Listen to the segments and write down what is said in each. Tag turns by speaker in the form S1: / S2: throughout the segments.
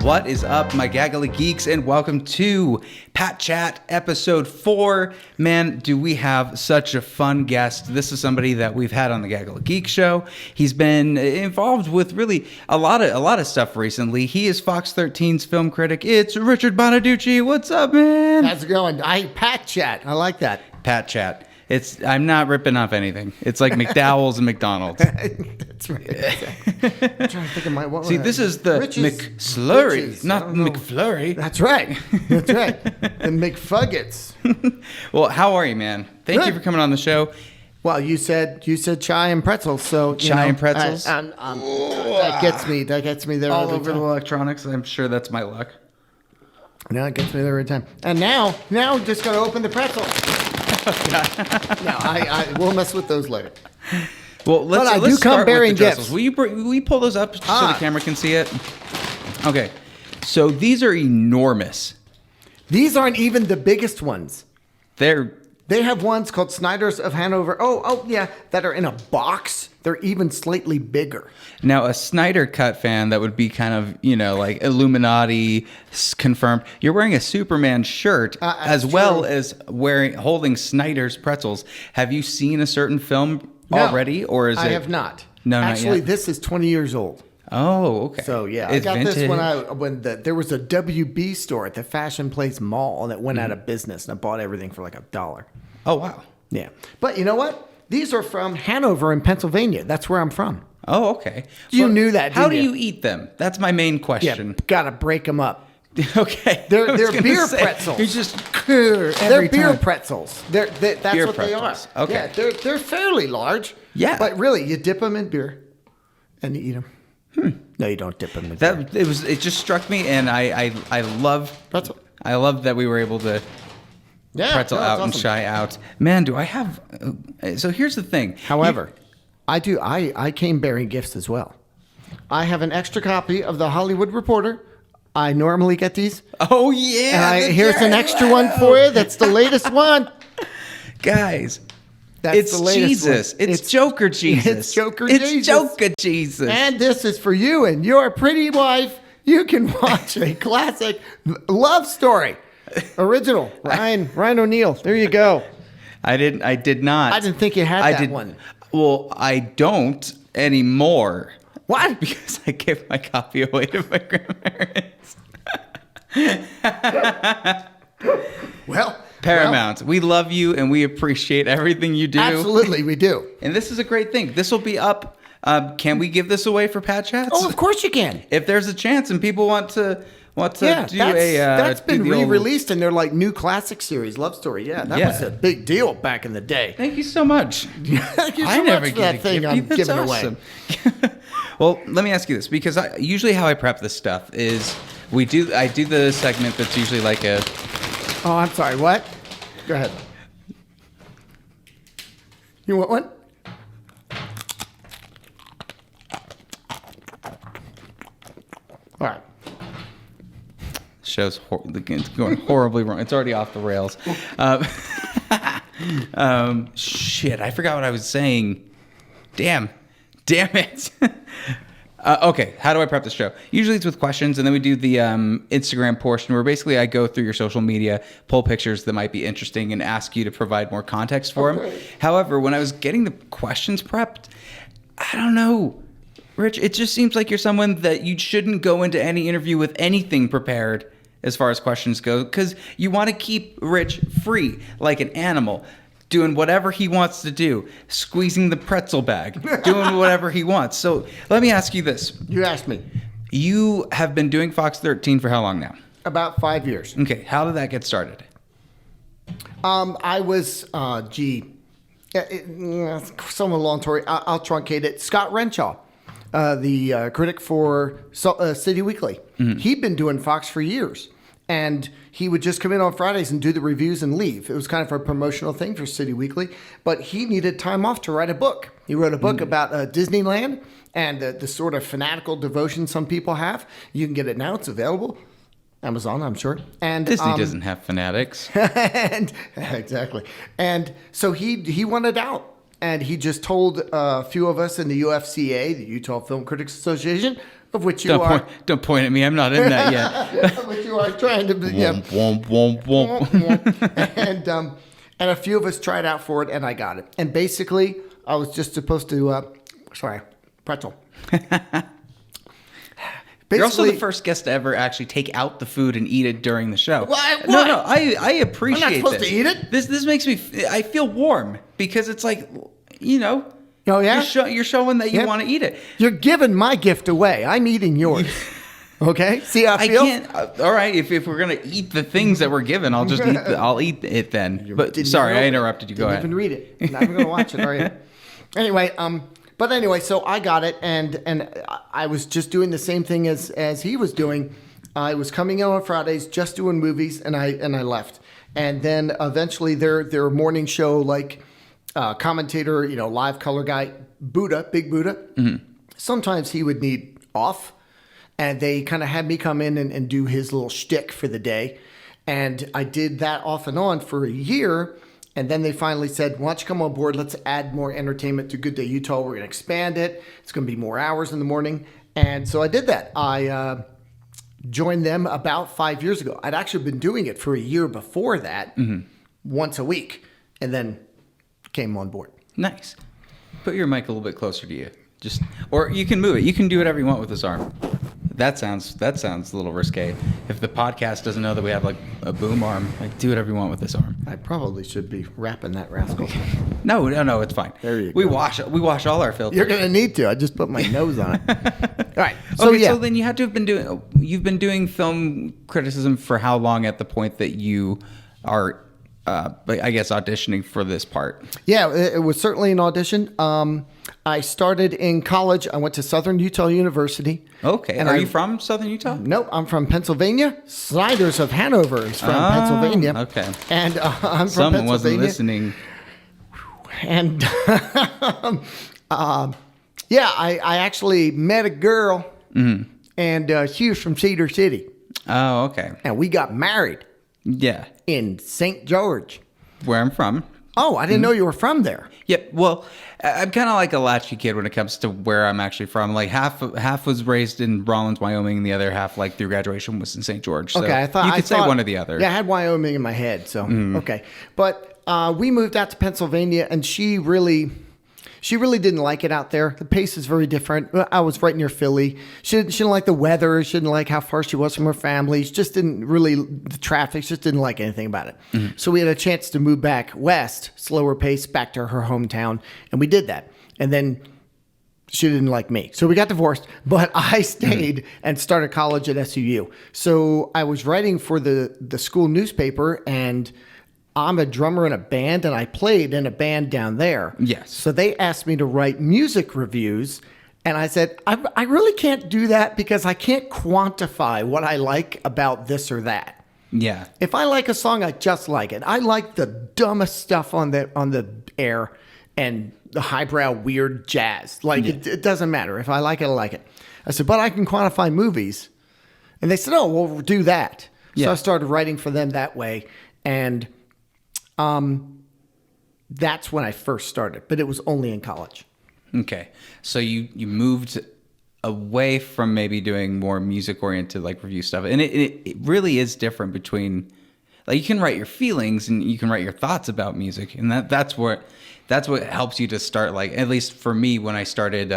S1: What is up, my gaggly geeks, and welcome to Pat Chat episode 4. Man, do we have such a fun guest. This is somebody that we've had on the Gaggly Geek show. He's been involved with really a lot of stuff recently. He is Fox 13's film critic. It's Richard Bonaduce. What's up, man?
S2: How's it going? Pat Chat. I like that.
S1: Pat Chat. I'm not ripping off anything. It's like McDowell's and McDonald's.
S2: That's right. I'm trying to think of my what.
S1: See, this is the McFlurry, not McFlurry.
S2: That's right. That's right. The McFuggets.
S1: Well, how are you, man? Thank you for coming on the show.
S2: Well, you said chai and pretzels, so
S1: chai and pretzels.
S2: That gets me. That gets me there
S1: all over the electronics. I'm sure that's my luck.
S2: No, it gets me there every time. And now I'm just gonna open the pretzels. No, we'll mess with those later.
S1: Well, let's
S2: come bearing gifts.
S1: Will you pull those up so the camera can see it? Okay, so these are enormous.
S2: These aren't even the biggest ones.
S1: They
S2: have ones called Snyder's of Hanover. Oh, yeah, that are in a box. They're even slightly bigger.
S1: Now, a Snyder Cut fan that would be kind of, like Illuminati confirmed. You're wearing a Superman shirt as well as holding Snyder's pretzels. Have you seen a certain film already, or is it?
S2: I have not.
S1: No,
S2: actually,
S1: not yet.
S2: This is 20 years old.
S1: Oh, okay.
S2: So yeah,
S1: it's
S2: I got
S1: vintage.
S2: this when there was a WB store at the Fashion Place Mall that went out of business, and I bought everything for like $1.
S1: Oh wow.
S2: Yeah, but you know what? These are from Hanover in Pennsylvania. That's where I'm from.
S1: Oh, okay.
S2: You knew that.
S1: How do you eat them? That's my main question.
S2: Yeah, gotta break them up.
S1: Okay.
S2: They're beer pretzels.
S1: You just
S2: they're beer pretzels. That's
S1: beer
S2: what
S1: pretzels.
S2: they are.
S1: Okay.
S2: Yeah, they're fairly large.
S1: Yeah.
S2: But really, you dip them in beer, and you eat them. No, you don't dip them in beer.
S1: It just struck me, and I love
S2: pretzel.
S1: I love that we were able to pretzel out and shy out. Man, do I have? So here's the thing.
S2: However, I came bearing gifts as well. I have an extra copy of the Hollywood Reporter. I normally get these.
S1: Oh yeah!
S2: And here's an extra one for you. That's the latest one,
S1: guys.
S2: It's the latest
S1: Jesus.
S2: One.
S1: It's Joker Jesus.
S2: It's Joker Jesus.
S1: It's Joker Jesus.
S2: And this is for you and your pretty wife. You can watch a classic love story. Original. Ryan O'Neal. There you go.
S1: I did not.
S2: I didn't think you had that one.
S1: Well, I don't anymore.
S2: What?
S1: Because I gave my copy away to my grandparents.
S2: Well,
S1: Paramount, we love you and we appreciate everything you do.
S2: Absolutely, we do.
S1: And this is a great thing. This will be up. Can we give this away for Pat Chats?
S2: Oh, of course you can.
S1: If there's a chance and people want to
S2: that's been re-released in their like new classic series, Love Story. Yeah, that was a big deal back in the day.
S1: Thank you so much.
S2: Thank you so much for that thing I'm giving away.
S1: Well, let me ask you this, because usually how I prep this stuff is I do the segment that's usually like a...
S2: Oh, I'm sorry, what? Go ahead. You want one? All right.
S1: Show's it's going horribly wrong. It's already off the rails. Shit, I forgot what I was saying. Damn it. Okay, how do I prep the show? Usually it's with questions, and then we do the Instagram portion where basically I go through your social media, pull pictures that might be interesting, and ask you to provide more context for them. However, when I was getting the questions prepped, I don't know, Rich, it just seems like you're someone that you shouldn't go into any interview with anything prepared as far as questions go, because you want to keep Rich free, like an animal, doing whatever he wants to do, squeezing the pretzel bag, doing whatever he wants. So let me ask you this.
S2: You asked me.
S1: You have been doing Fox 13 for how long now?
S2: About 5 years.
S1: Okay, how did that get started?
S2: I was, some long story. I'll truncate it. Scott Renshaw, the critic for City Weekly. Mm-hmm. He'd been doing Fox for years. And he would just come in on Fridays and do the reviews and leave. It was kind of a promotional thing for City Weekly. But he needed time off to write a book. He wrote a book about Disneyland and the sort of fanatical devotion some people have. You can get it now. It's available. Amazon, I'm sure. And
S1: Disney doesn't have fanatics.
S2: Exactly. And so he wanted out. And he just told a few of us in the UFCA, the Utah Film Critics Association, of which you are.
S1: Don't point at me. I'm not in that yet.
S2: Of which you are trying to be.
S1: Womp, womp, womp, womp.
S2: And a few of us tried out for it, and I got it. And basically, I was just supposed to, pretzel.
S1: You're also the first guest to ever actually take out the food and eat it during the show.
S2: What?
S1: No, I appreciate
S2: I'm not supposed
S1: this.
S2: to eat it?
S1: This makes me, I feel warm because it's like,
S2: Oh, yeah?
S1: You're showing that you want to eat it.
S2: You're giving my gift away. I'm eating yours. Okay? See how I feel?
S1: Can't. All right, if we're gonna eat the things that we're given, I'll just I'll eat it then. But sorry, I interrupted you. Go ahead.
S2: Didn't even read it. You're not even gonna watch it, are you? Anyway, so I got it, and I was just doing the same thing as he was doing. I was coming in on Fridays, just doing movies, and I left. And then eventually, their morning show, like commentator, live color guy, Big Buddha. Mm-hmm. Sometimes he would need off, and they kind of had me come in and do his little shtick for the day. And I did that off and on for a year. And then they finally said, why don't you come on board? Let's add more entertainment to Good Day Utah. We're going to expand it. It's going to be more hours in the morning. And so I did that. I joined them about 5 years ago. I'd actually been doing it for a year before that, once a week, and then came on board.
S1: Nice. Put your mic a little bit closer to you. Or you can move it. You can do whatever you want with this arm. That sounds a little risque. If the podcast doesn't know that we have like a boom arm, like do whatever you want with this arm.
S2: I probably should be wrapping that rascal.
S1: No, it's fine.
S2: There you
S1: go. We wash all our filters.
S2: You're gonna need to. I just put my nose on it. All right.
S1: So then you had to have you've been doing film criticism for how long at the point that you are I guess auditioning for this part?
S2: Yeah, it was certainly an audition. I started in college. I went to Southern Utah University.
S1: Okay. And are you from Southern Utah?
S2: Nope, I'm from Pennsylvania. Sliders of Hanover is from Pennsylvania.
S1: Okay.
S2: And I'm from
S1: Someone
S2: Pennsylvania.
S1: wasn't listening.
S2: And I actually met a girl, and she was from Cedar City.
S1: Oh, okay.
S2: And we got married.
S1: Yeah.
S2: In St. George.
S1: Where I'm from.
S2: Oh, I didn't know you were from there.
S1: Yeah, well, I'm kind of like a latchkey kid when it comes to where I'm actually from. Like half was raised in Rawlins, Wyoming, and the other half, like through graduation, was in St. George. So
S2: okay, I thought
S1: you could say one or the other.
S2: Yeah, I had Wyoming in my head, so okay. But we moved out to Pennsylvania, and she really didn't like it out there. The pace is very different. I was right near Philly. She didn't like the weather. She didn't like how far she was from her family. She just didn't really, the traffic, she just didn't like anything about it. Mm-hmm. So we had a chance to move back west, slower pace, back to her hometown. And we did that. And then she didn't like me. So we got divorced, but I stayed and started college at SUU. So I was writing for the school newspaper, and I'm a drummer in a band, and I played in a band down there.
S1: Yes.
S2: So they asked me to write music reviews, and I said, I really can't do that because I can't quantify what I like about this or that.
S1: Yeah.
S2: If I like a song, I just like it. I like the dumbest stuff on the air and the highbrow weird jazz. Like, it doesn't matter. If I like it, I like it. I said, but I can quantify movies. And they said, oh, well, we'll do that. Yeah. So I started writing for them that way, and that's when I first started, but it was only in college.
S1: Okay. So you moved away from maybe doing more music oriented like review stuff. And it really is different between, like, you can write your feelings and you can write your thoughts about music. And that's what helps you to start, like, at least for me, when I started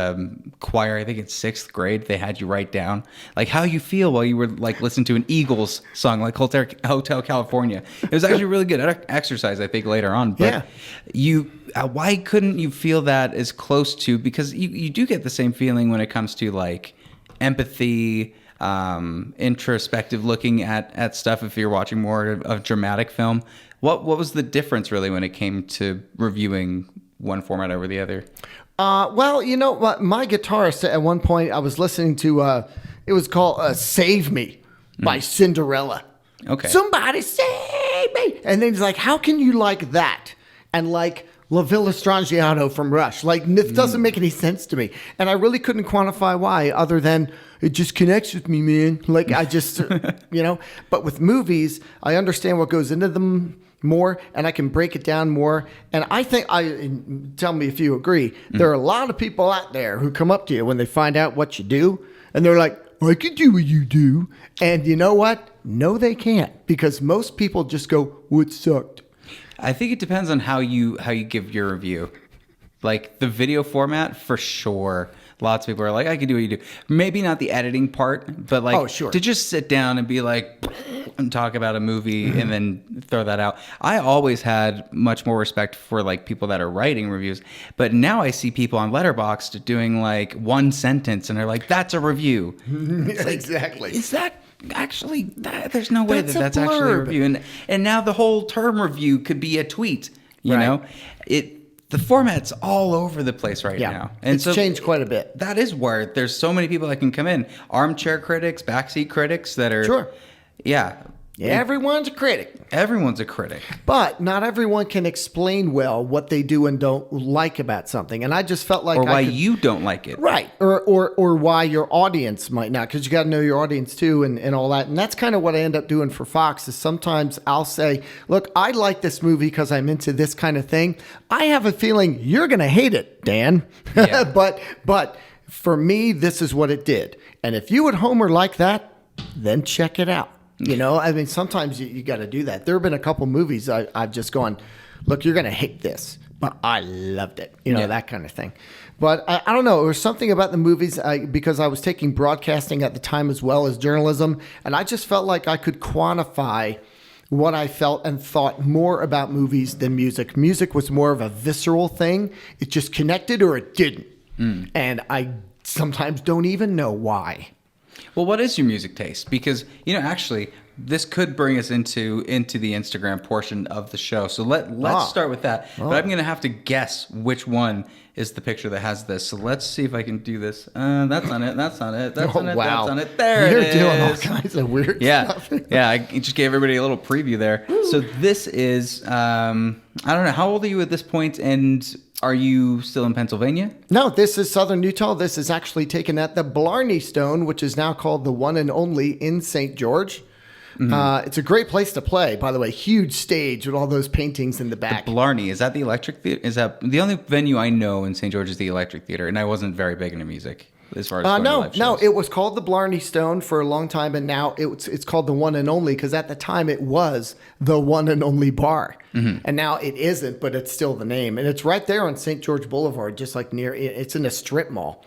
S1: choir, I think in 6th grade, they had you write down like how you feel while you were like listening to an Eagles song, like Hotel California. It was actually really good exercise, I think, later on. But why couldn't you feel that as close to, because you do get the same feeling when it comes to like empathy, introspective looking at stuff if you're watching more of dramatic film. What was the difference really when it came to reviewing one format over the other?
S2: Well, you know what? My guitarist at one point, I was listening to, it was called Save Me by Cinderella.
S1: Okay.
S2: Somebody save me. And then he's like, how can you like that? And like La Villa Strangiato from Rush. Like, it doesn't make any sense to me. And I really couldn't quantify why, other than it just connects with me, man. Like, I just, But with movies, I understand what goes into them more, and I can break it down more. And I think, tell me if you agree, there are a lot of people out there who come up to you when they find out what you do, And they're like, I can do what you do. And you know what? No, they can't, because most people just go, well, it sucked.
S1: I think it depends on how you give your review. Like the video format, for sure. Lots of people are like, I can do what you do. Maybe not the editing part, but like to just sit down and be like, and talk about a movie and then throw that out. I always had much more respect for like people that are writing reviews. But now I see people on Letterboxd doing like one sentence and they're like, that's a review. Like, exactly. Is that actually, there's no way that's actually a review. And now the whole term review could be a tweet, you know? The format's all over the place right now. And
S2: it's changed quite a bit.
S1: That is where there's so many people that can come in. Armchair critics, backseat critics that are...
S2: Sure.
S1: Yeah.
S2: Everyone's a critic.
S1: Everyone's a critic.
S2: But not everyone can explain well what they do and don't like about something. And I just felt like...
S1: Or why you don't like it.
S2: Right. Or why your audience might not. Because you got to know your audience too and all that. And that's kind of what I end up doing for Fox is sometimes I'll say, look, I like this movie because I'm into this kind of thing. I have a feeling you're going to hate it, Dan. Yeah. But for me, this is what it did. And if you at home are like that, then check it out. You know, I mean, sometimes you got to do that. There have been a couple movies I've just gone, look, you're going to hate this, but I loved it. You know, that kind of thing. But I don't know. There was something about the movies because I was taking broadcasting at the time as well as journalism. And I just felt like I could quantify what I felt and thought more about movies than music. Music was more of a visceral thing. It just connected or it didn't. And I sometimes don't even know why.
S1: Well, what is your music taste? Because, you know, actually, this could bring us into the Instagram portion of the show. So let's start with that. But I'm going to have to guess which one is the picture that has this. So let's see if I can do this. That's on it. That's on it. That's on it.
S2: Wow.
S1: That's on it. There it is.
S2: You're doing all kinds of weird stuff.
S1: Yeah, I just gave everybody a little preview there. So this is, I don't know, how old are you at this point, and are you still in Pennsylvania?
S2: No, this is Southern Utah. This is actually taken at the Blarney Stone, which is now called the One and Only in St. George. It's a great place to play, by the way. Huge stage with all those paintings in the back.
S1: The Blarney, is that the Electric Theater? Is that the only venue I know in St. George is the Electric Theater, and I wasn't very big into music as far as going to live shows.
S2: No, it was called the Blarney Stone for a long time, and now it's called the One and Only because at the time it was the one and only bar, and now it isn't, but it's still the name, and it's right there on St. George Boulevard, just like near. It's in a strip mall,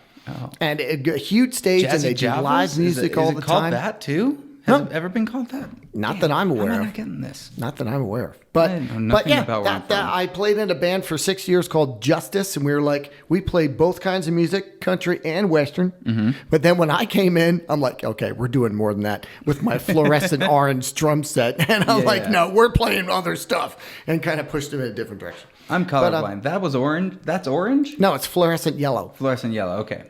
S2: and a huge stage,
S1: Jazzy
S2: and they do
S1: Javas?
S2: live music all the time.
S1: Is it called that too? Has it ever been called that?
S2: Not that I'm aware of.
S1: How am I not getting this?
S2: Not that I'm aware of. But I played in a band for 6 years called Justice, and we played both kinds of music, country and Western. But then when I came in, I'm like, okay, we're doing more than that with my fluorescent orange drum set. And I'm like, no, we're playing other stuff, and kind of pushed them in a different direction.
S1: I'm colorblind. That was orange. That's orange?
S2: No, it's fluorescent yellow.
S1: Fluorescent yellow. Okay.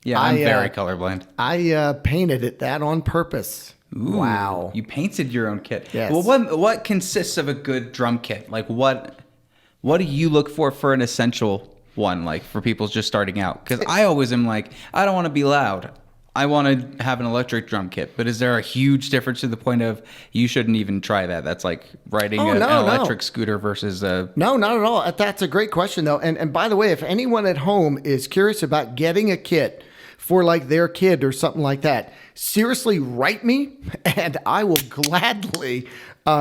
S1: Yeah, I'm very colorblind.
S2: I painted it that on purpose.
S1: Ooh,
S2: wow.
S1: You painted your own kit.
S2: Yes.
S1: Well, what consists of a good drum kit? Like what do you look for an essential one, like for people just starting out? Because I always am like, I don't want to be loud. I want to have an electric drum kit. But is there a huge difference to the point of you shouldn't even try that? That's like riding an electric scooter versus a...
S2: No, not at all. That's a great question, though. And by the way, if anyone at home is curious about getting a kit for like their kid or something like that, seriously write me and I will gladly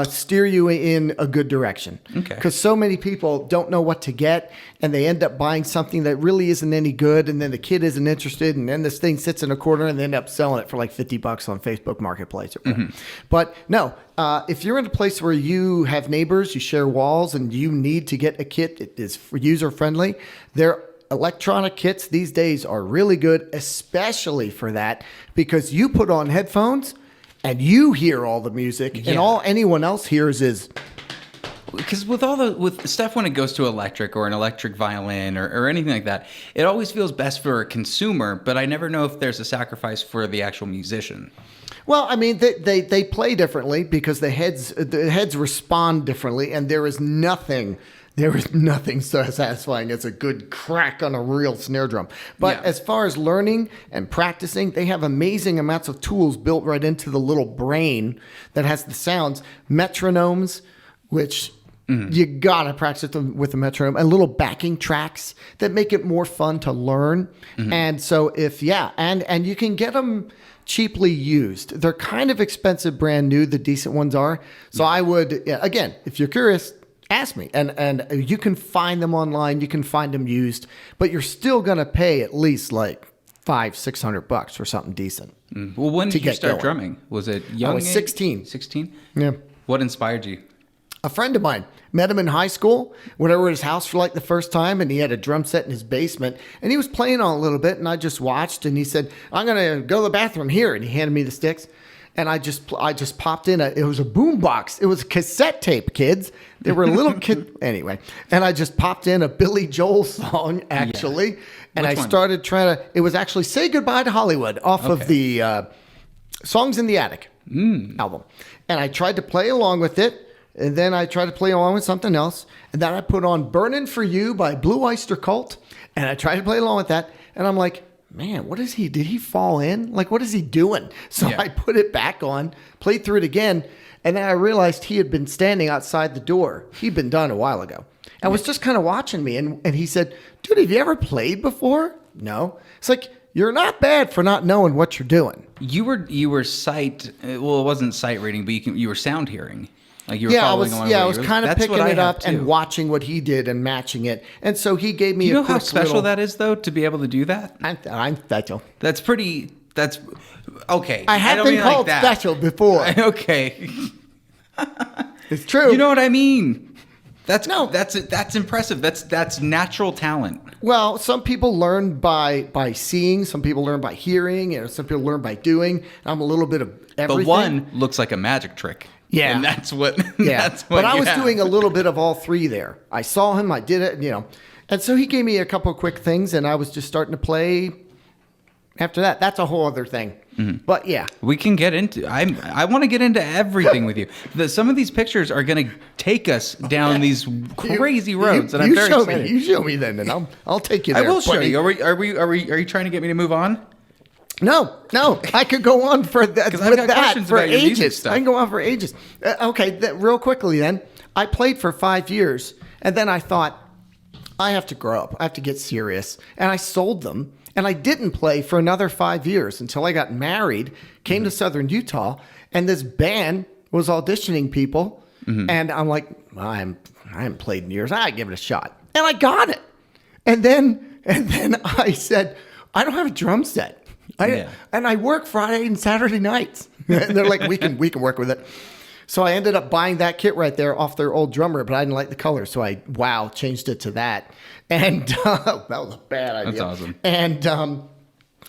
S2: steer you in a good direction.
S1: Okay.
S2: Because so many people don't know what to get and they end up buying something that really isn't any good, and then the kid isn't interested, and then this thing sits in a corner and they end up selling it for like $50 on Facebook Marketplace or whatever. But no, if you're in a place where you have neighbors, you share walls, and you need to get a kit that is user friendly, electronic kits these days are really good, especially for that, because you put on headphones and you hear all the music, and all anyone else hears is...
S1: Because with stuff when it goes to electric or an electric violin or anything like that, it always feels best for a consumer, but I never know if there's a sacrifice for the actual musician.
S2: Well, I mean, they play differently because the heads respond differently, and there is nothing so satisfying as a good crack on a real snare drum. But as far as learning and practicing, they have amazing amounts of tools built right into the little brain that has the sounds. Metronomes, which You gotta practice them with the metronome and little backing tracks that make it more fun to learn. And so and you can get them cheaply used. They're kind of expensive brand new, the decent ones are. So I would, again, if you're curious, ask me. And you can find them online, you can find them used, but you're still gonna pay at least like $500-600 for something decent.
S1: Well, when did you start drumming? Was it young?
S2: I was 16.
S1: 16?
S2: Yeah.
S1: What inspired you?
S2: A friend of mine, met him in high school, went over to his house for like the first time, and he had a drum set in his basement, and he was playing on a little bit, and I just watched, and he said, I'm going to go to the bathroom here, and he handed me the sticks, and I just popped in, it was a boom box. It was a cassette tape, kids. They were little kid, anyway, and I just popped in a Billy Joel song, actually, and I started trying to, it was actually Say Goodbye to Hollywood off of the Songs in the Attic album, and I tried to play along with it. And then I tried to play along with something else. And then I put on Burnin' For You by Blue Oyster Cult. And I tried to play along with that. And I'm like, man, what is he? Did he fall in? Like, what is he doing? So I put it back on, played through it again. And then I realized he had been standing outside the door. He'd been done a while ago. And was just kind of watching me. And he said, dude, have you ever played before? No. It's like, you're not bad for not knowing what you're doing.
S1: You were sight, well, it wasn't sight reading, but you were sound hearing. Like you were following along.
S2: I was kind of picking it up and watching what he did and matching it. And so he gave me
S1: you know how special that is, though, to be able to do that?
S2: I'm special.
S1: That's okay.
S2: I have been called special before.
S1: Okay.
S2: It's true.
S1: You know what I mean? That's impressive. That's natural talent.
S2: Well, some people learn by seeing, some people learn by hearing, and some people learn by doing. I'm a little bit of everything.
S1: But one looks like a magic trick.
S2: Yeah.
S1: And that's what
S2: But I was doing a little bit of all three there. I saw him, I did it, And so he gave me a couple of quick things, and I was just starting to play after that. That's a whole other thing. But yeah.
S1: We can get into I want to get into everything with you. Some of these pictures are going to take us down these crazy roads, and I'm very excited.
S2: You show me then, and I'll take you there.
S1: I will show you. Are you trying to get me to move on?
S2: No, I could go on for that for ages. I can go on for ages. Okay, real quickly then. I played for 5 years, and then I thought, I have to grow up. I have to get serious. And I sold them, and I didn't play for another 5 years until I got married, came to Southern Utah, and this band was auditioning people, and I'm like, I haven't played in years. I give it a shot. And I got it. And then I said, I don't have a drum set. And I work Friday and Saturday nights. And they're like, we can work with it. So I ended up buying that kit right there off their old drummer, but I didn't like the color. So I changed it to that. And that was a bad idea.
S1: That's awesome.
S2: And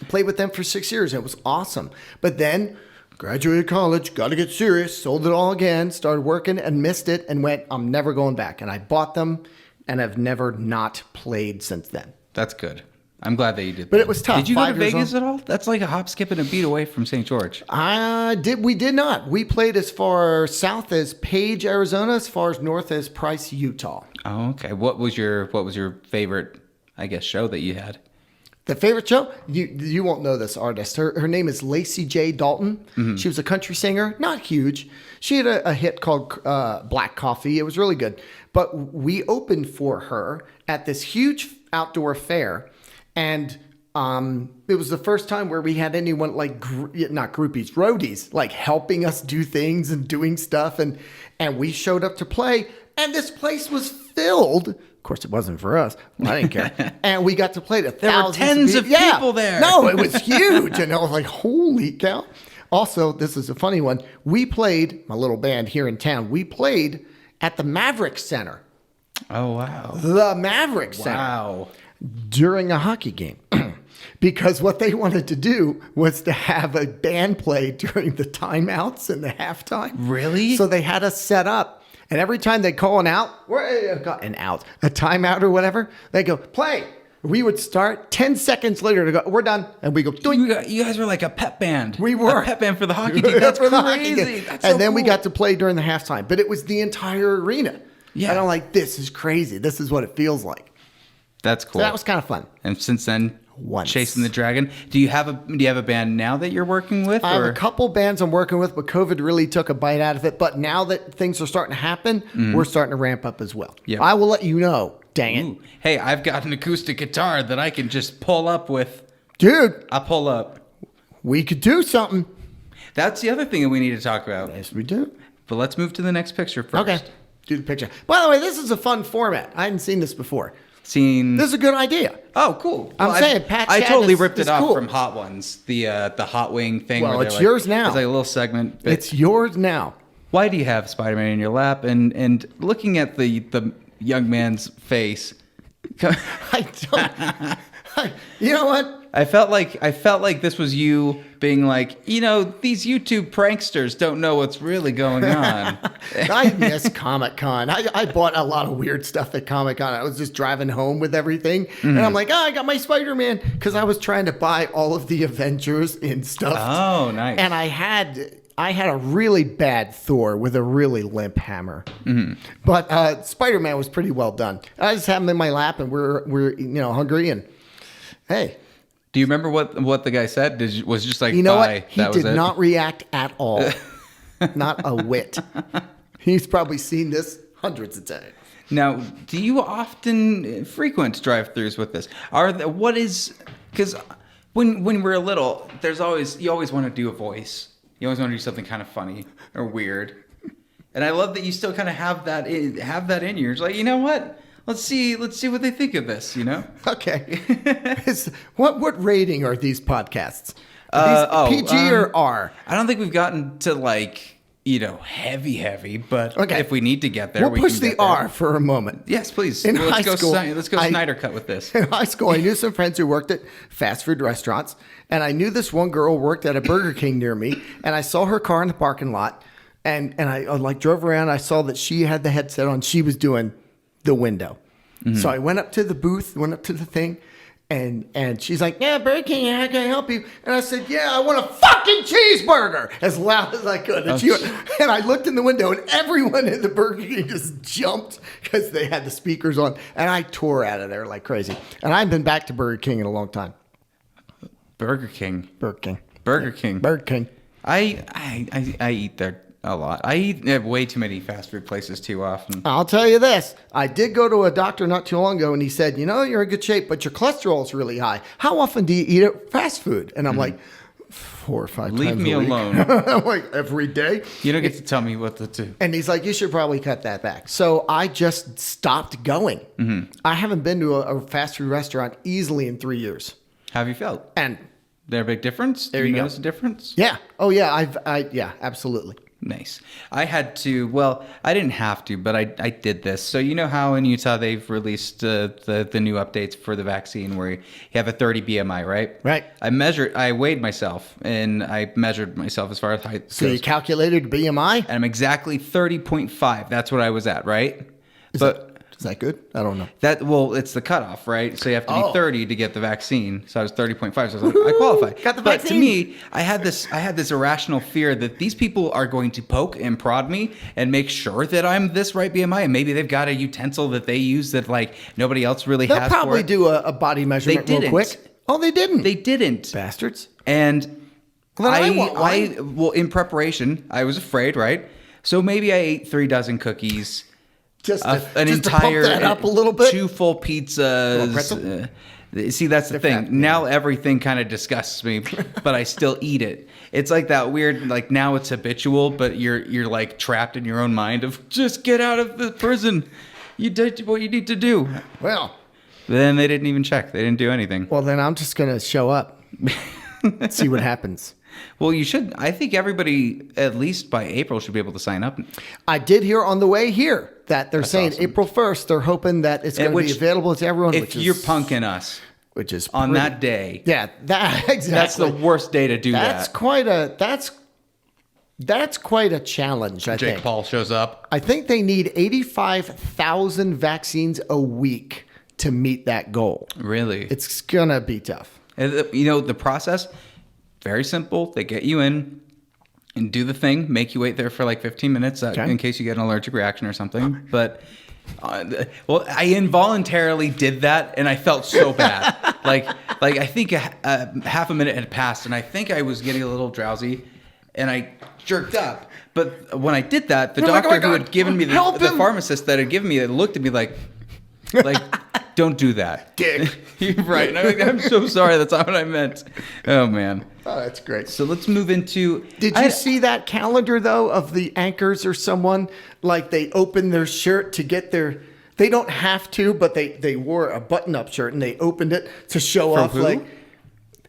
S2: played with them for 6 years. It was awesome. But then graduated college, got to get serious, sold it all again, started working and missed it and went, I'm never going back. And I bought them and have never not played since then.
S1: That's good. I'm glad that you did that.
S2: But it was tough.
S1: Did you go to Vegas at all? That's like a hop, skip, and a beat away from St. George.
S2: We did not. We played as far south as Page, Arizona, as far as north as Price, Utah.
S1: Oh, okay. What was your favorite, I guess, show that you had?
S2: The favorite show? You won't know this artist. Her name is Lacey J. Dalton. She was a country singer, not huge. She had a hit called Black Coffee. It was really good. But we opened for her at this huge outdoor fair. And it was the first time where we had anyone like, not groupies, roadies, like helping us do things and doing stuff. And we showed up to play, and this place was filled. Of course, it wasn't for us. I didn't care. And we got to play to
S1: there were tens of people there.
S2: No, it was huge. And I was like, holy cow. Also, this is a funny one. We played, my little band here in town, we played at the Maverick Center.
S1: Oh, wow.
S2: The Maverick Center.
S1: Wow.
S2: During a hockey game. Because what they wanted to do was to have a band play during the timeouts and the halftime.
S1: Really?
S2: So they had us set up. And every time they call a timeout or whatever, they go, play. We would start 10 seconds later to go, we're done. And we go,
S1: you guys were like a pep band.
S2: We were.
S1: A pep band for the hockey team. That's crazy.
S2: That's so cool. We got to play during the halftime. But it was the entire arena. Yeah. And I'm like, this is crazy. This is what it feels like.
S1: That's cool.
S2: So that was kind of fun.
S1: And since then,
S2: once.
S1: Chasing the Dragon. Do you have a band now that you're working with?
S2: I have
S1: or?
S2: a couple bands I'm working with, but COVID really took a bite out of it. But now that things are starting to happen, we're starting to ramp up as well.
S1: Yep.
S2: I will let you know. Dang it.
S1: Ooh. Hey, I've got an acoustic guitar that I can just pull up with.
S2: Dude,
S1: I'll pull up.
S2: we could do something.
S1: That's the other thing that we need to talk about.
S2: Yes, we do.
S1: But let's move to the next picture first.
S2: Okay. Do the picture. By the way, this is a fun format. I hadn't seen this before.
S1: This
S2: is a good idea.
S1: Oh, cool.
S2: I'm saying Pat
S1: I
S2: Chat
S1: totally
S2: is-
S1: ripped
S2: is
S1: it off
S2: cool.
S1: from Hot Ones, the Hot Wing thing.
S2: Well,
S1: where
S2: it's
S1: they're
S2: yours now.
S1: It's like a little segment. But
S2: It's yours now.
S1: why do you have Spider-Man in your lap? And looking at the young man's face,
S2: I don't. You know what?
S1: I felt like this was you being like, these YouTube pranksters don't know what's really going on.
S2: I miss Comic-Con. I bought a lot of weird stuff at Comic-Con. I was just driving home with everything. And I'm like, I got my Spider-Man. Because I was trying to buy all of the Avengers in stuff.
S1: Oh, nice.
S2: And I had a really bad Thor with a really limp hammer. But Spider-Man was pretty well done. I just had him in my lap, and we're hungry. And hey.
S1: Do you remember what the guy said? Was just like,
S2: You know
S1: bye.
S2: what? He did
S1: it?
S2: not react at all. Not a whit. He's probably seen this hundreds of times.
S1: Now, do you often frequent drive-thrus with this? Because when we're little, you always want to do a voice. You always want to do something kind of funny or weird. And I love that you still kind of have that in you. It's like, you know what? Let's see what they think of this,
S2: Okay. What rating are these podcasts? Are these PG or R?
S1: I don't think we've gotten to heavy, but
S2: Okay.
S1: if we need to get there,
S2: We'll
S1: we
S2: push
S1: can
S2: the
S1: get there.
S2: R for a moment.
S1: Yes, please.
S2: In high school,
S1: Let's go Snyder Cut with this.
S2: In high school, I knew some friends who worked at fast food restaurants, and I knew this one girl worked at a Burger King near me, and I saw her car in the parking lot, and I drove around. I saw that she had the headset on. She was doing the window. So I went up to the booth, went up to the thing, and she's like, yeah, Burger King, how can I help you? And I said, yeah, I want a fucking cheeseburger, as loud as I could. And I looked in the window, and everyone in the Burger King just jumped because they had the speakers on, and I tore out of there like crazy. And I haven't been back to Burger King in a long time.
S1: Burger King.
S2: Burger King.
S1: Burger King.
S2: Burger King.
S1: I eat there a lot. I eat at way too many fast food places too often.
S2: I'll tell you this. I did go to a doctor not too long ago, and he said, you're in good shape, but your cholesterol is really high. How often do you eat at fast food? And I'm like, 4 or 5 times a week.
S1: Leave me alone.
S2: I'm like, every day?
S1: You don't get to tell me what to do.
S2: And he's like, you should probably cut that back. So I just stopped going. I haven't been to a fast food restaurant easily in 3 years.
S1: How have you felt?
S2: And
S1: there a big difference?
S2: There
S1: Do
S2: you go.
S1: notice a difference?
S2: yeah. Oh, yeah. Yeah, absolutely.
S1: Nice. I had to, well, I didn't have to, but I did this. So you know how in Utah they've released the new updates for the vaccine where you have a 30 BMI, right?
S2: Right.
S1: I weighed myself, and I measured myself as far as height
S2: So you
S1: goes.
S2: calculated BMI?
S1: And I'm exactly 30.5. That's what I was at, right?
S2: Is that good? I don't know.
S1: It's the cutoff, right? So you have to be
S2: Oh.
S1: 30 to get the vaccine. So I was 30.5. So I was like, I qualify.
S2: Got the
S1: but
S2: vaccine.
S1: to me, I had this irrational fear that these people are going to poke and prod me and make sure that I'm this right BMI. And maybe they've got a utensil that they use that nobody else really
S2: They'll
S1: has.
S2: probably
S1: for it.
S2: do a body measurement real
S1: didn't.
S2: quick. Oh, they didn't.
S1: They didn't.
S2: Bastards.
S1: And
S2: Well, then I want one.
S1: well, in preparation, I was afraid, right? So maybe I ate 3 dozen cookies.
S2: Just to
S1: Entire
S2: pump that up a little bit.
S1: 2 full pizzas.
S2: pretzel?
S1: See, that's the thing.
S2: fat,
S1: Now everything kind of disgusts me, but I still eat it. It's like that weird, now it's habitual, but you're like trapped in your own mind of just get out of the prison. You did what you need to do.
S2: Well,
S1: But then they didn't even check. They didn't do anything.
S2: then I'm just going to show up. See what happens.
S1: Well, you should. I think everybody, at least by April, should be able to sign up.
S2: I did hear on the way here that they're saying
S1: awesome.
S2: April 1st, they're hoping that it's going to be available to everyone.
S1: If you're punking us
S2: which is
S1: on
S2: pretty-
S1: that day,
S2: Yeah, that exactly.
S1: that's the worst day to do
S2: That's
S1: that.
S2: that's quite a challenge, I
S1: Jake
S2: think.
S1: Paul shows up.
S2: I think they need 85,000 vaccines a week to meet that goal.
S1: Really?
S2: It's going to be tough.
S1: The process, very simple. They get you in and do the thing, make you wait there for 15 minutes in case you get an allergic reaction or something. But Well, I involuntarily did that, and I felt so bad. like I think half a minute had passed, and I think I was getting a little drowsy, and I jerked up. But when I did that, the doctor who had given me the pharmacist that had given me it looked at me like, don't do that,
S2: dick.
S1: You're right. And I'm like, I'm so sorry. That's not what I meant. Oh man.
S2: Oh, that's great.
S1: So let's move into.
S2: Did you see that calendar though of the anchors or someone like they opened their shirt to get their? They don't have to, but they wore a button-up shirt and they opened it to show off.
S1: Who?
S2: Like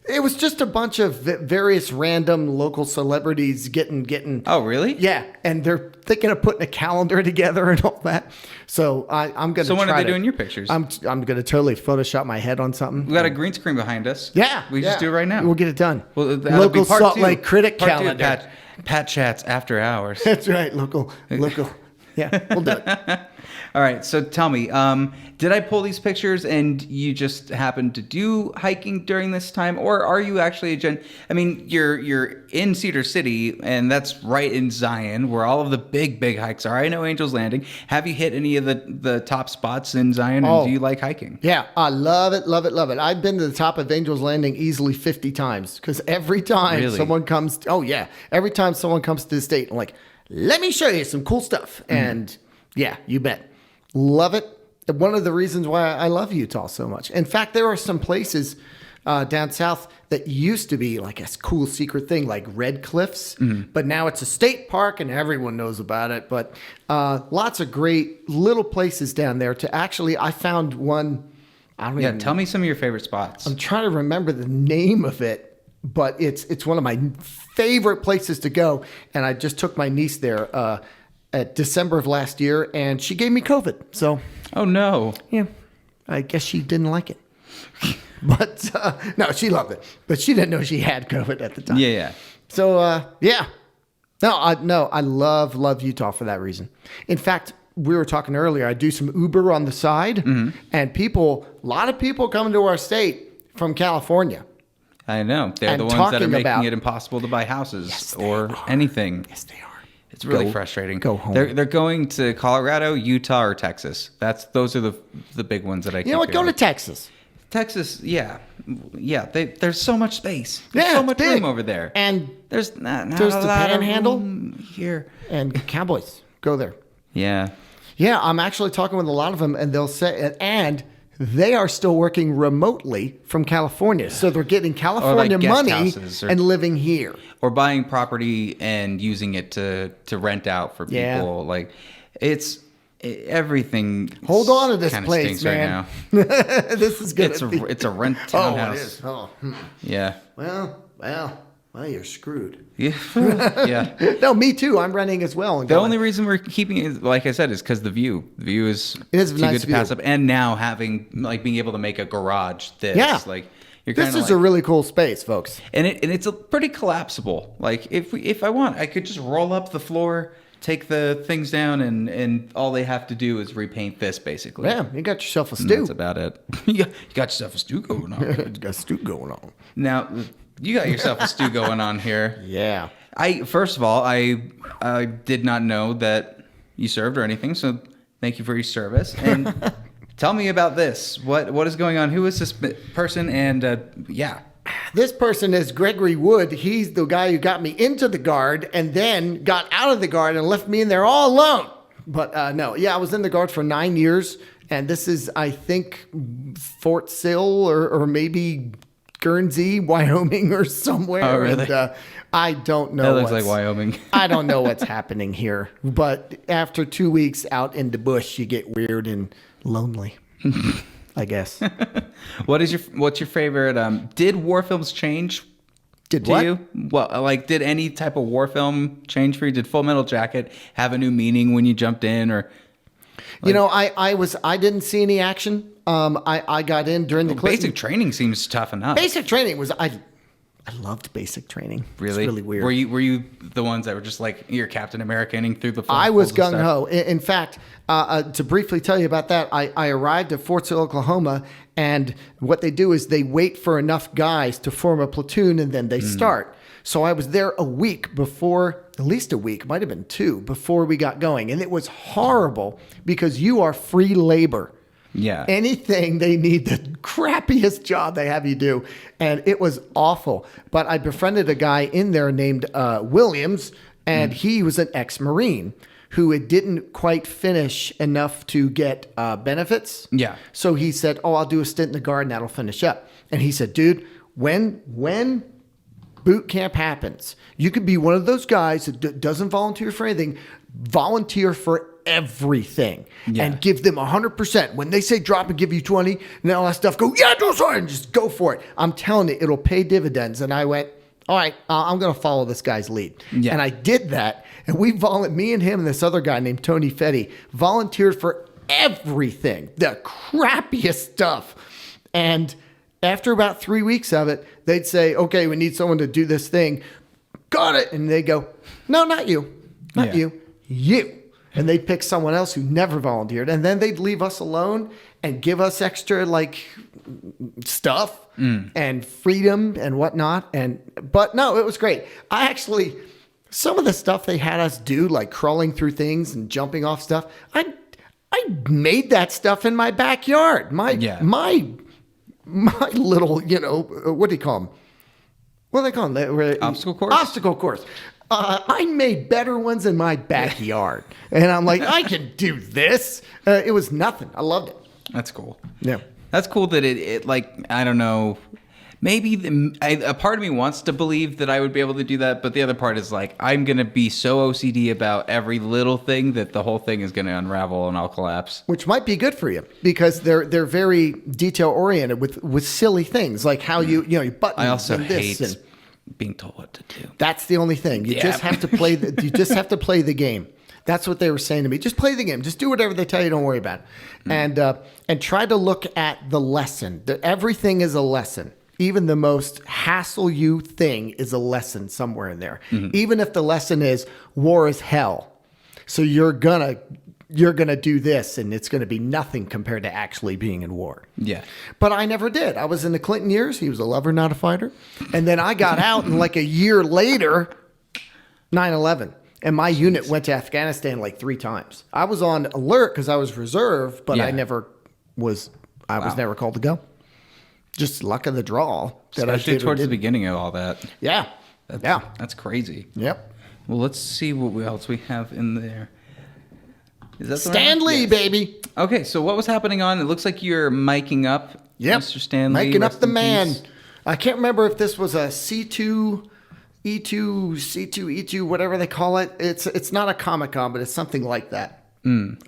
S2: it was just a bunch of various random local celebrities getting.
S1: Oh really?
S2: Yeah, and they're thinking of putting a calendar together and all that. So I'm gonna.
S1: So when
S2: try
S1: are they doing your pictures?
S2: I'm gonna totally Photoshop my head on something.
S1: We got a green screen behind us.
S2: Yeah,
S1: we just do it right now.
S2: We'll get it done.
S1: Well, that'll
S2: local
S1: be part
S2: Salt
S1: two.
S2: Lake Critic
S1: Part two of
S2: calendar.
S1: Pat chats after hours.
S2: That's right, local. Yeah, we'll do it.
S1: All right, so tell me, did I pull these pictures and you just happened to do hiking during this time, or are you actually I mean, you're in Cedar City, and that's right in Zion, where all of the big hikes are. I know Angel's Landing. Have you hit any of the top spots in Zion, and do you like hiking?
S2: Yeah, I love it. I've been to the top of Angel's Landing easily 50 times because every time someone comes, every time someone comes to the state, I'm like, let me show you some cool stuff, and yeah, you bet. Love it. One of the reasons why I love Utah so much. In fact, there are some places down south that used to be like a cool secret thing, like Red Cliffs, but now it's a state park and everyone knows about it. But lots of great little places down there to actually, I found one.
S1: Tell me some of your favorite spots.
S2: I'm trying to remember the name of it, but it's one of my favorite places to go. And I just took my niece there at December of last year, and she gave me COVID. So,
S1: oh no,
S2: yeah, I guess she didn't like it. But no, she loved it. But she didn't know she had COVID at the time.
S1: Yeah.
S2: So yeah, I love Utah for that reason. In fact, we were talking earlier. I do some Uber on the side, and a lot of people come to our state from California.
S1: I know they're the ones that are making it impossible to buy houses or anything.
S2: Yes, they are.
S1: It's really frustrating.
S2: Go home.
S1: They're going to Colorado, Utah, or Texas. Those are the big ones that I.
S2: You know what? Go to Texas.
S1: Texas, yeah. There's so much space.
S2: There's
S1: so much
S2: big.
S1: room over there.
S2: And
S1: there's not
S2: there's
S1: a
S2: the
S1: lot
S2: Panhandle
S1: of room here.
S2: And Cowboys. Go there.
S1: Yeah.
S2: Yeah, I'm actually talking with a lot of them, and they'll say, and they are still working remotely from California, so they're getting California money and living here,
S1: or buying property and using it to rent out for people.
S2: Yeah.
S1: Like it's everything.
S2: Hold on to this place, man.
S1: Right now.
S2: This is good.
S1: It's a rent townhouse.
S2: Oh, it is.
S1: Yeah.
S2: Well, you're screwed.
S1: Yeah. Yeah.
S2: No, me too. I'm renting as well.
S1: The only reason we're keeping it, like I said, is because the view. The view is too
S2: nice
S1: good to pass up. And now being able to make a garage this, like you're
S2: this is a really cool space, folks.
S1: And it's a pretty collapsible. Like if I want, I could just roll up the floor, take the things down, and all they have to do is repaint this, basically.
S2: Yeah, you got yourself a stew.
S1: And that's about it. You got yourself a stew going on.
S2: You got a stew going on.
S1: Now, you got yourself a stew going on here.
S2: Yeah.
S1: First of all, I did not know that you served or anything, so thank you for your service. And tell me about this. What is going on? Who is this person? And yeah.
S2: This person is Gregory Wood. He's the guy who got me into the Guard and then got out of the Guard and left me in there all alone. But no, I was in the Guard for 9 years, and this is, I think, Fort Sill or maybe Guernsey, Wyoming, or somewhere.
S1: Oh, really?
S2: And I don't know.
S1: That looks like Wyoming.
S2: I don't know what's happening here. But after 2 weeks out in the bush, you get weird and lonely, I guess.
S1: What's your favorite? Did war films change?
S2: Did what?
S1: You? Well, like, did any type of war film change for you? Did Full Metal Jacket have a new meaning when you jumped in, or?
S2: Like, I didn't see any action. I got in during the
S1: basic training seems tough enough.
S2: Basic training was I loved basic training.
S1: Really?
S2: It's really weird.
S1: Were you the ones that were just like you're Captain America-ing through the?
S2: I was gung ho. In fact, to briefly tell you about that, I arrived at Fort Sill, Oklahoma, and what they do is they wait for enough guys to form a platoon, and then they start. So I was there a week before at least a week, might have been 2 before we got going. And it was horrible because you are free labor.
S1: Yeah.
S2: Anything they need, the crappiest job they have you do. And it was awful. But I befriended a guy in there named Williams, and he was an ex-Marine who didn't quite finish enough to get benefits.
S1: Yeah.
S2: So he said, oh, I'll do a stint in the Guard and that'll finish up. And he said, dude, when boot camp happens, you could be one of those guys that doesn't volunteer for anything, volunteer for everything and give them 100%. When they say drop and give you 20 and all that stuff, go, yeah, do sorry, and just go for it. I'm telling you, it'll pay dividends. And I went, all right, I'm going to follow this guy's lead. Yeah. And I did that. And me and him and this other guy named Tony Fetty volunteered for everything, the crappiest stuff. And after about 3 weeks of it, they'd say, okay, we need someone to do this thing. Got it. And they go, no, not you. Not you. And they'd pick someone else who never volunteered. And then they'd leave us alone and give us extra stuff and freedom and whatnot. But no, it was great. Some of the stuff they had us do, like crawling through things and jumping off stuff, I made that stuff in my backyard. My little, what do you call them? What do they call them?
S1: Obstacle course?
S2: Obstacle course. I made better ones in my backyard. And I'm like, I can do this. It was nothing. I loved it.
S1: That's cool.
S2: Yeah.
S1: That's cool that it I don't know, maybe a part of me wants to believe that I would be able to do that, but the other part is like, I'm going to be so OCD about every little thing that the whole thing is going to unravel and I'll collapse.
S2: Which might be good for you because they're very detail oriented with silly things like how you button.
S1: I also hate being told what to do.
S2: That's the only thing. You just have to play the game. That's what they were saying to me. Just play the game. Just do whatever they tell you. Don't worry about it. And try to look at the lesson. Everything is a lesson. Even the most hassle you thing is a lesson somewhere in there. Mm-hmm. Even if the lesson is war is hell. So you're gonna do this and it's gonna be nothing compared to actually being in war.
S1: Yeah.
S2: But I never did. I was in the Clinton years. He was a lover, not a fighter. And then I got out and like a year later, 9/11. And my unit went to Afghanistan like 3 times. I was on alert because I was reserve, but I was never called to go. Just luck of the draw.
S1: Especially towards the beginning of all that.
S2: Yeah.
S1: That's crazy.
S2: Yep.
S1: Well, let's see what else we have in there. Is that
S2: Stanley, baby.
S1: Okay, so what was happening on? It looks like you're miking up Mr. Stanley.
S2: Miking up the man. Peace. I can't remember if this was a C2, E2, whatever they call it. It's not a Comic-Con, but it's something like that.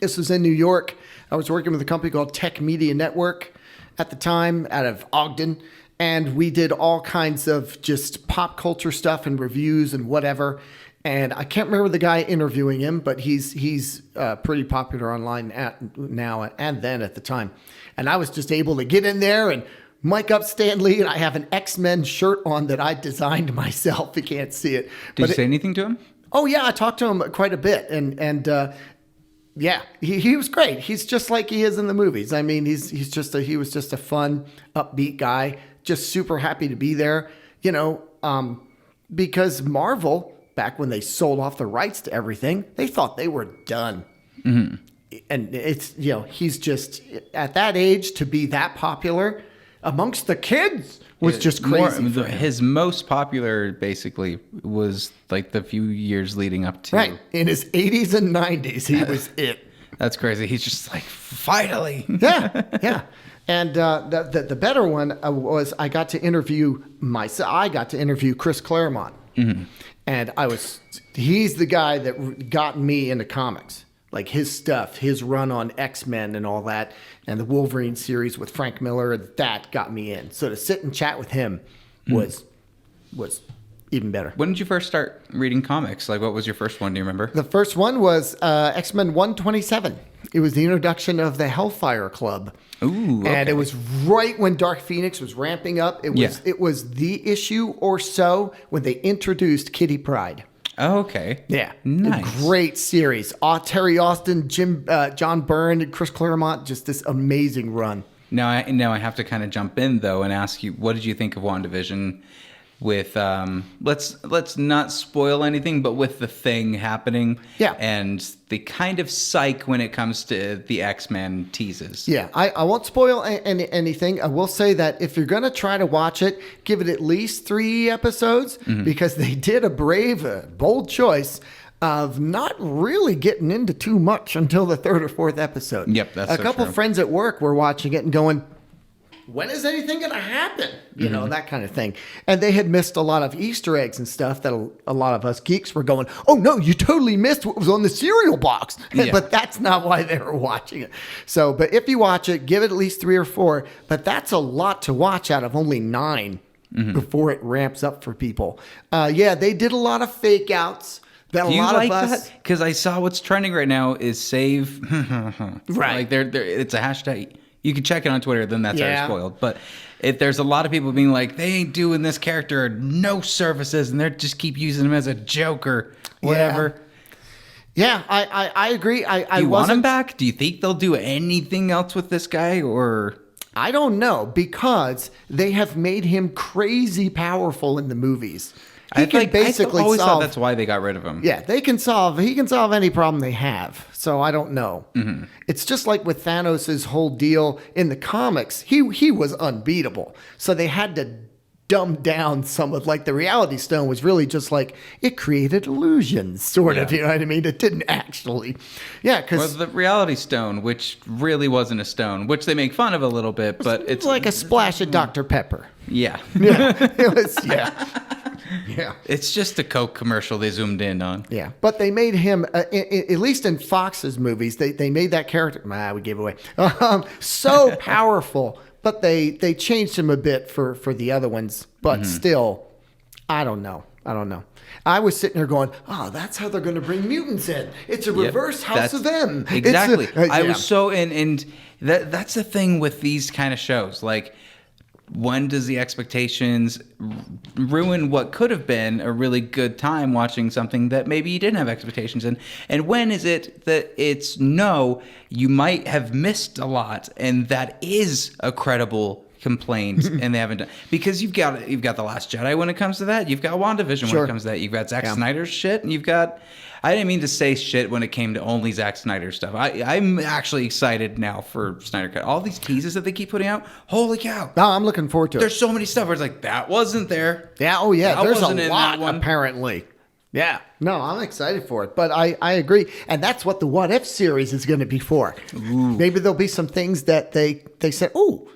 S2: This was in New York. I was working with a company called Tech Media Network at the time out of Ogden. And we did all kinds of just pop culture stuff and reviews and whatever. And I can't remember the guy interviewing him, but he's pretty popular online now and then at the time. And I was just able to get in there and mic up Stan Lee, and I have an X-Men shirt on that I designed myself. You can't see it.
S1: Did you say anything to him?
S2: Oh, yeah, I talked to him quite a bit. And yeah, he was great. He's just like he is in the movies. I mean, he was just a fun, upbeat guy, just super happy to be there, because Marvel, back when they sold off the rights to everything, they thought they were done. Mm-hmm. And it's, he's just at that age to be that popular amongst the kids was just crazy.
S1: His most popular basically was like the few years leading up to.
S2: Right. In his 80s and 90s, he was it.
S1: That's crazy. He's just like, finally.
S2: Yeah. And the better one was I got to interview Chris Claremont. Mm-hmm. And he's the guy that got me into comics. Like his stuff, his run on X-Men and all that, and the Wolverine series with Frank Miller, that got me in. So to sit and chat with him was even better.
S1: When did you first start reading comics? Like, what was your first one? Do you remember?
S2: The first one was X-Men 127. It was the introduction of the Hellfire Club.
S1: Ooh, okay.
S2: And it was right when Dark Phoenix was ramping up. It was the issue or so when they introduced Kitty Pryde.
S1: Oh, okay.
S2: Yeah.
S1: Nice.
S2: Great series. Terry Austin, John Byrne, and Chris Claremont, just this amazing run.
S1: Now I have to kind of jump in, though, and ask you, what did you think of WandaVision? with let's not spoil anything, but with the Thing happening, and the kind of psych when it comes to the X-Men teases.
S2: Yeah, I won't spoil anything. I will say that if you're going to try to watch it, give it at least 3 episodes, because they did a brave, bold choice of not really getting into too much until the 3rd or 4th episode.
S1: Yep, that's
S2: a couple friends at work were watching it and going, when is anything going to happen? You know, that kind of thing. And they had missed a lot of Easter eggs and stuff that a lot of us geeks were going, oh, no, you totally missed what was on the cereal box. Yeah. But that's not why they were watching it. So, but if you watch it, give it at least 3 or 4. But that's a lot to watch out of only 9 before it ramps up for people. Yeah, they did a lot of fake outs. That
S1: Do you like that? Because I saw what's trending right now is save.
S2: Right.
S1: Like it's a hashtag. You can check it on Twitter, then that's already spoiled. But there's a lot of people being like, they ain't doing this character no services, and they just keep using him as a joke or whatever.
S2: Yeah, I agree.
S1: Do you want him back? Do you think they'll do anything else with this guy? Or
S2: I don't know, because they have made him crazy powerful in the movies.
S1: I always thought that's why they got rid of him.
S2: Yeah, he can solve any problem they have. So I don't know. It's just like with Thanos' whole deal in the comics. He was unbeatable. So they had to dumb down some of, like, the Reality Stone was really just like, it created illusions, sort of, you know what I mean? It didn't actually. Yeah, because
S1: the Reality Stone, which really wasn't a stone, which they make fun of a little bit, but it's
S2: like a splash of Dr. Pepper.
S1: Yeah.
S2: It was, Yeah.
S1: It's just a Coke commercial they zoomed in on.
S2: Yeah. But they made him, at least in Fox's movies, they made that character, we gave away, so powerful. But they changed him a bit for the other ones. But still, I don't know. I was sitting there going, oh, that's how they're going to bring mutants in. It's a reverse House of M.
S1: Exactly. I was so, and that's the thing with these kind of shows. Like, when does the expectations ruin what could have been a really good time watching something that maybe you didn't have expectations in? And when is it that it's no, you might have missed a lot, and that is a credible complaint, and they haven't done, because you've got The Last Jedi when it comes to that, you've got WandaVision when it comes to that, you've got Zack Snyder's shit, and you've got, I didn't mean to say shit when it came to only Zack Snyder stuff. I'm actually excited now for Snyder Cut. All these teases that they keep putting out, holy cow.
S2: No, I'm looking forward to it.
S1: There's so many stuff where it's like, that wasn't there.
S2: Yeah, oh yeah,
S1: that
S2: there's a lot apparently. Yeah, no, I'm excited for it. But I agree. And that's what the What If series is going to be for. Ooh. Maybe there'll be some things that they said, oh,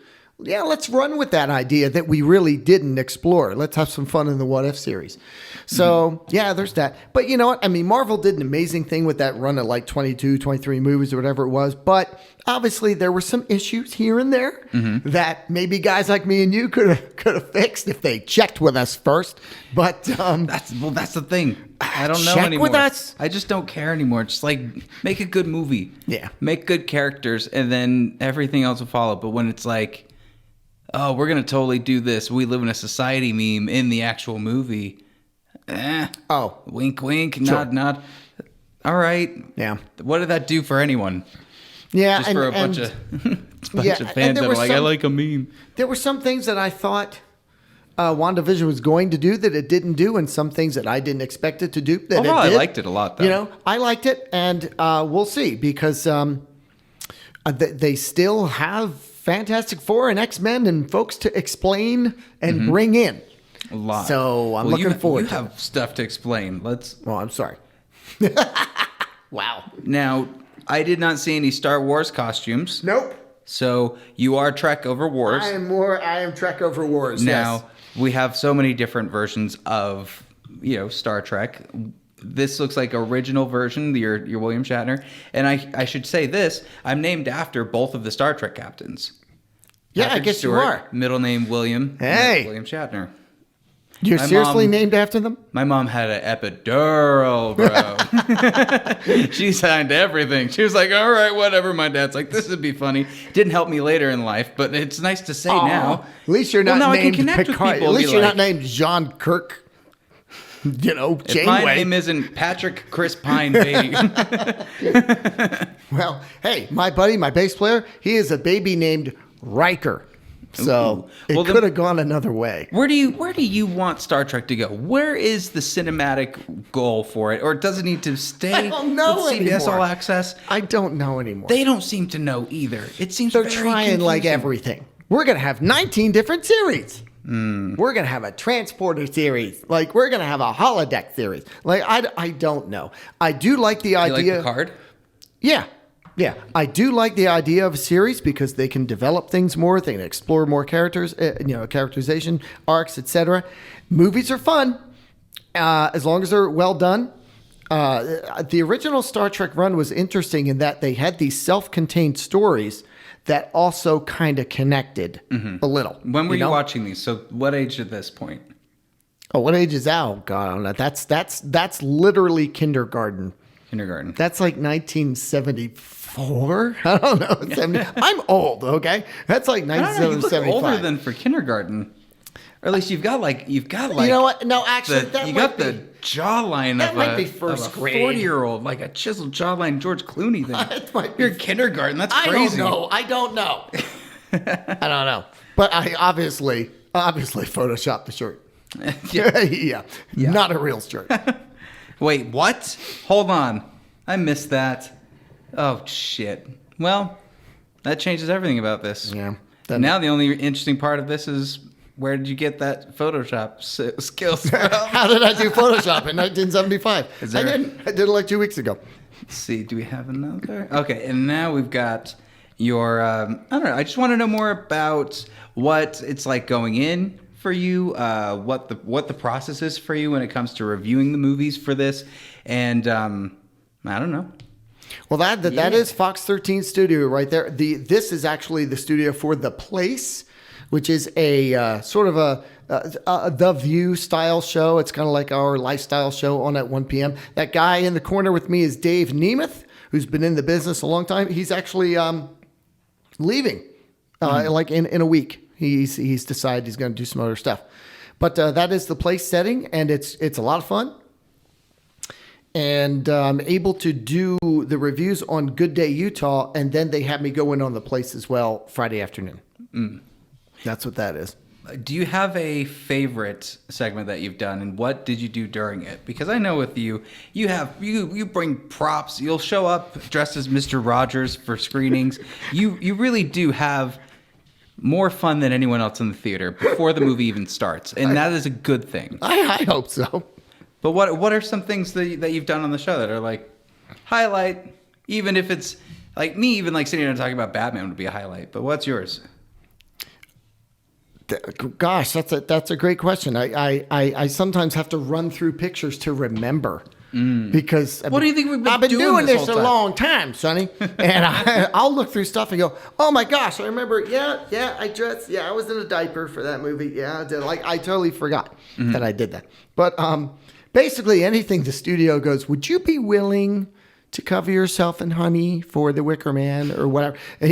S2: yeah, let's run with that idea that we really didn't explore. Let's have some fun in the What If series. So, yeah, there's that. But you know what? I mean, Marvel did an amazing thing with that run of like 22, 23 movies or whatever it was. But obviously, there were some issues here and there that maybe guys like me and you could have fixed if they checked with us first. But
S1: that's the thing. I don't know
S2: check
S1: anymore.
S2: With us.
S1: I just don't care anymore. Just like, make a good movie.
S2: Yeah.
S1: Make good characters, and then everything else will follow. But when it's like, oh, we're going to totally do this, we live in a society meme in the actual movie.
S2: Oh.
S1: Wink, wink, nod, nod. All right.
S2: Yeah.
S1: What did that do for anyone?
S2: Yeah.
S1: Just for a bunch of fans that are like, I like a meme.
S2: There were some things that I thought WandaVision was going to do that it didn't do, and some things that I didn't expect it to do that
S1: Overall,
S2: it did.
S1: I liked it a lot, though.
S2: You know, I liked it, and we'll see, because they still have Fantastic Four and X-Men and folks to explain and bring in.
S1: A lot.
S2: So I'm looking forward to it.
S1: You have stuff to explain.
S2: Oh, I'm sorry. Wow.
S1: Now, I did not see any Star Wars costumes.
S2: Nope.
S1: So you are Trek over Wars.
S2: I am Trek over Wars.
S1: Now, we have so many different versions of, Star Trek. This looks like original version, your William Shatner. And I should say this, I'm named after both of the Star Trek captains.
S2: Yeah,
S1: Patrick
S2: I guess
S1: Stewart,
S2: you are.
S1: Middle name William.
S2: Hey.
S1: William Shatner.
S2: You're seriously named after them?
S1: My mom had an epidural, bro. She signed everything. She was like, all right, whatever. My dad's like, this would be funny. Didn't help me later in life, but it's nice to say now.
S2: At least you're not named Picard. At least you're
S1: not
S2: named Jean Kirk. Janeway.
S1: If my name isn't Patrick Chris Pine, baby.
S2: Well, hey, my buddy, my bass player, he is a baby named Riker. So it
S1: Well,
S2: could have gone another way.
S1: Where do you want Star Trek to go? Where is the cinematic goal for it? Or does it need to stay
S2: I don't know
S1: with CBS
S2: anymore.
S1: All Access?
S2: I don't know anymore.
S1: They don't seem to know either. It seems
S2: They're
S1: very
S2: trying like
S1: confusing.
S2: everything. We're going to have 19 different series. We're going to have a transporter series. Like, we're going to have a holodeck series. Like, I don't know. I do like the
S1: You
S2: idea.
S1: like Picard?
S2: Yeah. Yeah. I do like the idea of a series because they can develop things more. They can explore more characters, characterization, arcs, etc. Movies are fun as long as they're well done. The original Star Trek run was interesting in that they had these self-contained stories that also kind of connected a little.
S1: When were you watching these? So what age at this point?
S2: Oh, what age is that? Oh, God, I don't know. That's literally kindergarten.
S1: Kindergarten.
S2: That's like 1974. I don't know. 70. I'm old. Okay, that's like
S1: I don't know, you look
S2: 1975.
S1: older than for kindergarten. Or at least you've got like
S2: You know what? No, actually, that
S1: you
S2: might
S1: got
S2: be.
S1: the jawline
S2: that
S1: of
S2: might be
S1: a
S2: first grade.
S1: 40-year-old, like a chiseled jawline George Clooney thing.
S2: It might be-
S1: You're in kindergarten. That's
S2: I
S1: crazy.
S2: don't know. I don't know. But I obviously photoshopped the shirt. yeah. Not a real shirt.
S1: Wait, what? Hold on. I missed that. Oh, shit. Well, that changes everything about this.
S2: Yeah.
S1: Now the only interesting part of this is where did you get that Photoshop skills from?
S2: How did I do Photoshop in 1975? I didn't. I did it like 2 weeks ago.
S1: Let's see, do we have another? Okay, and now we've got your, I don't know, I just want to know more about what it's like going in for you, what the process is for you when it comes to reviewing the movies for this, and I don't know.
S2: Well, that is Fox 13 Studio right there. This is actually the studio for The Place, which is a sort of a The View style show. It's kind of like our lifestyle show on at 1 p.m. That guy in the corner with me is Dave Nemeth, who's been in the business a long time. He's actually leaving like in a week. He's decided he's going to do some other stuff. But that is The Place setting, and it's a lot of fun. And I'm able to do the reviews on Good Day Utah, and then they have me go in on The Place as well Friday afternoon. That's what that is.
S1: Do you have a favorite segment that you've done, and what did you do during it? Because I know with you bring props. You'll show up dressed as Mr. Rogers for screenings. You really do have more fun than anyone else in the theater before the movie even starts, and that is a good thing.
S2: I hope so.
S1: But what are some things that you've done on the show that are like highlight? Even if it's like me, even like sitting here and talking about Batman would be a highlight. But what's yours?
S2: Gosh, that's a great question. I sometimes have to run through pictures to remember because
S1: What do you think we've been
S2: I've been doing
S1: this
S2: this
S1: whole
S2: a
S1: time?
S2: long time, Sonny, and I'll look through stuff and go, oh my gosh, I remember. Yeah, I dressed. Yeah, I was in a diaper for that movie. Yeah, I did. Like I totally forgot that I did that. But basically, anything the studio goes, would you be willing to cover yourself in honey for the Wicker Man or whatever? And,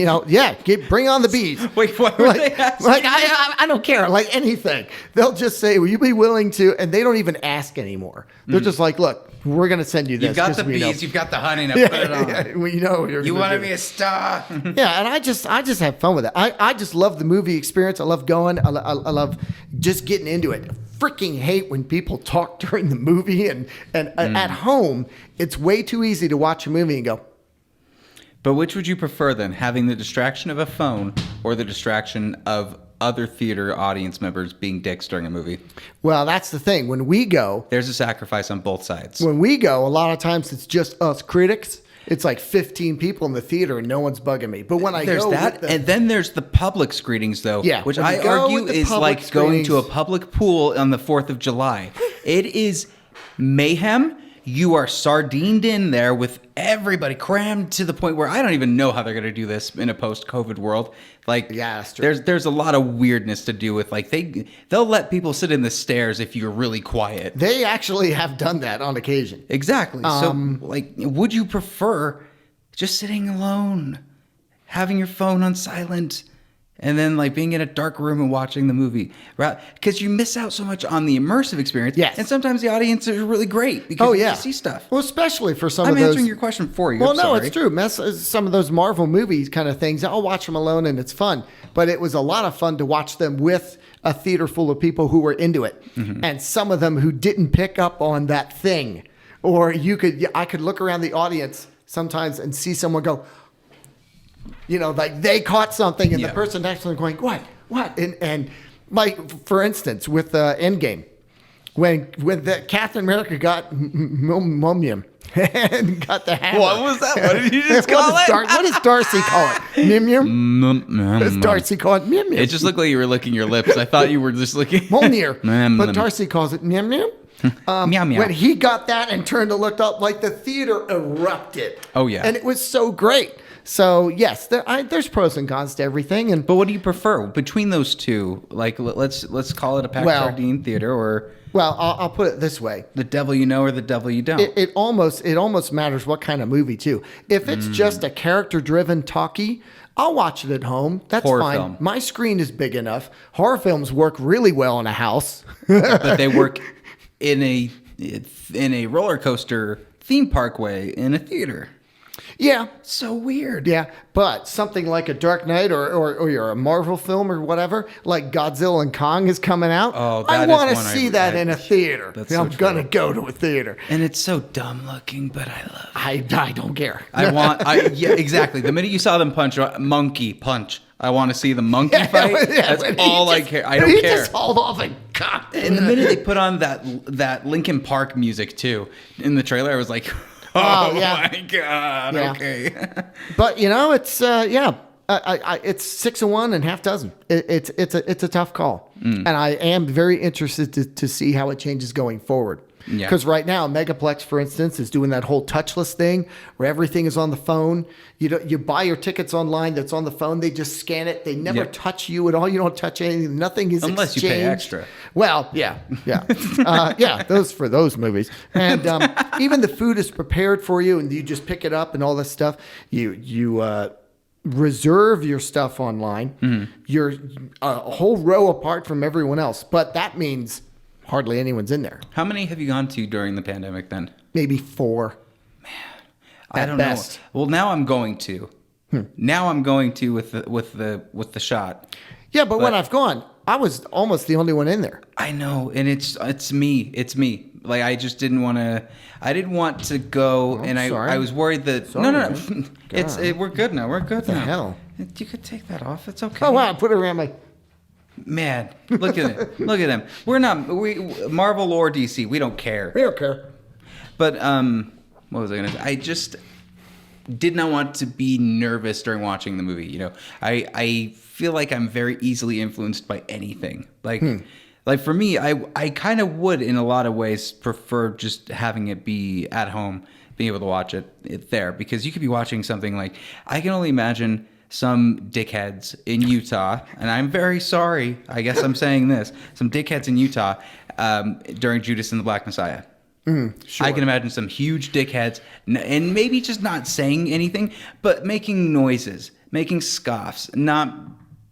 S2: bring on the bees.
S1: Wait, what were they asking?
S2: Like I don't care, like anything. They'll just say, will you be willing to? And they don't even ask anymore. They're just like, look, we're going to send you this.
S1: You've got the
S2: 'cause we
S1: bees,
S2: know.
S1: you've got the honey, now put it on.
S2: Yeah, we know you're
S1: You
S2: gonna
S1: want to
S2: do
S1: be
S2: it.
S1: a star?
S2: Yeah, and I just have fun with it. I just love the movie experience. I love going. I love just getting into it. Freaking hate when people talk during the movie and at home. It's way too easy to watch a movie and go.
S1: But which would you prefer then, having the distraction of a phone or the distraction of other theater audience members being dicks during a movie?
S2: Well, that's the thing. When we go,
S1: There's a sacrifice on both sides.
S2: a lot of times it's just us critics. It's like 15 people in the theater and no one's bugging me. But when I
S1: There's
S2: go
S1: that,
S2: with
S1: and then there's the public screenings, though,
S2: Yeah,
S1: which
S2: when
S1: I
S2: you go
S1: argue
S2: with the
S1: is
S2: public
S1: like going to a
S2: screenings-
S1: public pool on the 4th of July. It is mayhem. You are sardined in there with everybody crammed to the point where I don't even know how they're going to do this in a post-COVID world. Like,
S2: Yeah, that's true.
S1: there's a lot of weirdness to do with, like, they'll let people sit in the stairs if you're really quiet.
S2: They actually have done that on occasion.
S1: Exactly. So, like, would you prefer just sitting alone, having your phone on silent, And then like being in a dark room and watching the movie, right? Because you miss out so much on the immersive experience.
S2: Yes.
S1: And sometimes the audience is really great because you see stuff.
S2: Well, especially for some
S1: I'm
S2: of those.
S1: answering your question for you.
S2: Well,
S1: I'm
S2: no,
S1: sorry.
S2: it's true. Some of those Marvel movies kind of things, I'll watch them alone and it's fun. But it was a lot of fun to watch them with a theater full of people who were into it. Mm-hmm. And some of them who didn't pick up on that thing. Or I could look around the audience sometimes and see someone go, like they caught something and the person next to them going, what? And like, for instance, with Endgame, when the Captain America got Mummium and got the hammer.
S1: What was that? What did you just call it?
S2: What does Darcy call it? Mimmium? Does Darcy call it Mimmium?
S1: It just looked like you were licking your lips. I thought you were just licking.
S2: Mjolnir. But Darcy calls it Mimmium.
S1: Meow, meow.
S2: When he got that and turned to look up, like the theater erupted.
S1: Oh, yeah.
S2: And it was so great. So, yes, there's pros and cons to everything.
S1: But what do you prefer between those two? Like, let's call it a Packard Sardine theater or...
S2: Well, I'll put it this way:
S1: the devil you know or the devil you don't.
S2: It almost matters what kind of movie too. If it's just a character-driven talkie, I'll watch it at home. That's
S1: Horror
S2: fine.
S1: film.
S2: My screen is big enough. Horror films work really well in a house.
S1: But they work in a roller coaster theme park way in a theater.
S2: Yeah.
S1: So weird.
S2: Yeah, but something like a Dark Knight or a Marvel film or whatever, like Godzilla and Kong is coming out.
S1: Oh,
S2: I want to see that in a theater. I'm going to go to a theater.
S1: And it's so dumb looking, but I love it.
S2: I don't care.
S1: Yeah, exactly. The minute you saw them monkey punch, I want to see the monkey fight. That's all I care. I don't care.
S2: He just hauled off and got.
S1: And the minute they put on that Linkin Park music too in the trailer, I was like, oh yeah. My God. Yeah. Okay.
S2: But it's it's 6 of one and half dozen. It's a tough call, and I am very interested to see how it changes going forward. Yeah. Because right now, Megaplex, for instance, is doing that whole touchless thing where everything is on the phone. You buy your tickets online. That's on the phone. They just scan it. They never touch you at all. You don't touch anything. Nothing is
S1: unless
S2: exchanged.
S1: You pay extra.
S2: Well, yeah. Those for those movies, and even the food is prepared for you, and you just pick it up and all this stuff. You reserve your stuff online. Mm-hmm. You're a whole row apart from everyone else, but that means hardly anyone's in there.
S1: How many have you gone to during the pandemic then?
S2: Maybe 4.
S1: Man, I don't know. Well, now I'm going to. Now I'm going to with the shot.
S2: Yeah, but when I've gone, I was almost the only one in there.
S1: I know, and it's me. It's me. Like I just didn't want to. I didn't want to go, and I was worried that
S2: sorry,
S1: no. We're good now. We're good
S2: what the
S1: now.
S2: Hell?
S1: You could take that off. It's okay.
S2: Oh wow! Put it around my.
S1: Man, look at it. Look at him. We Marvel or DC. We don't care.
S2: We don't care.
S1: But what was I gonna say? I just did not want to be nervous during watching the movie. I feel like I'm very easily influenced by anything. Like for me, I kind of would in a lot of ways prefer just having it be at home, being able to watch it there, because you could be watching something like I can only imagine some dickheads in Utah, and I'm very sorry, I guess I'm saying this, some dickheads in Utah during Judas and the Black Messiah.
S2: Sure.
S1: I can imagine some huge dickheads, and maybe just not saying anything, but making noises, making scoffs, not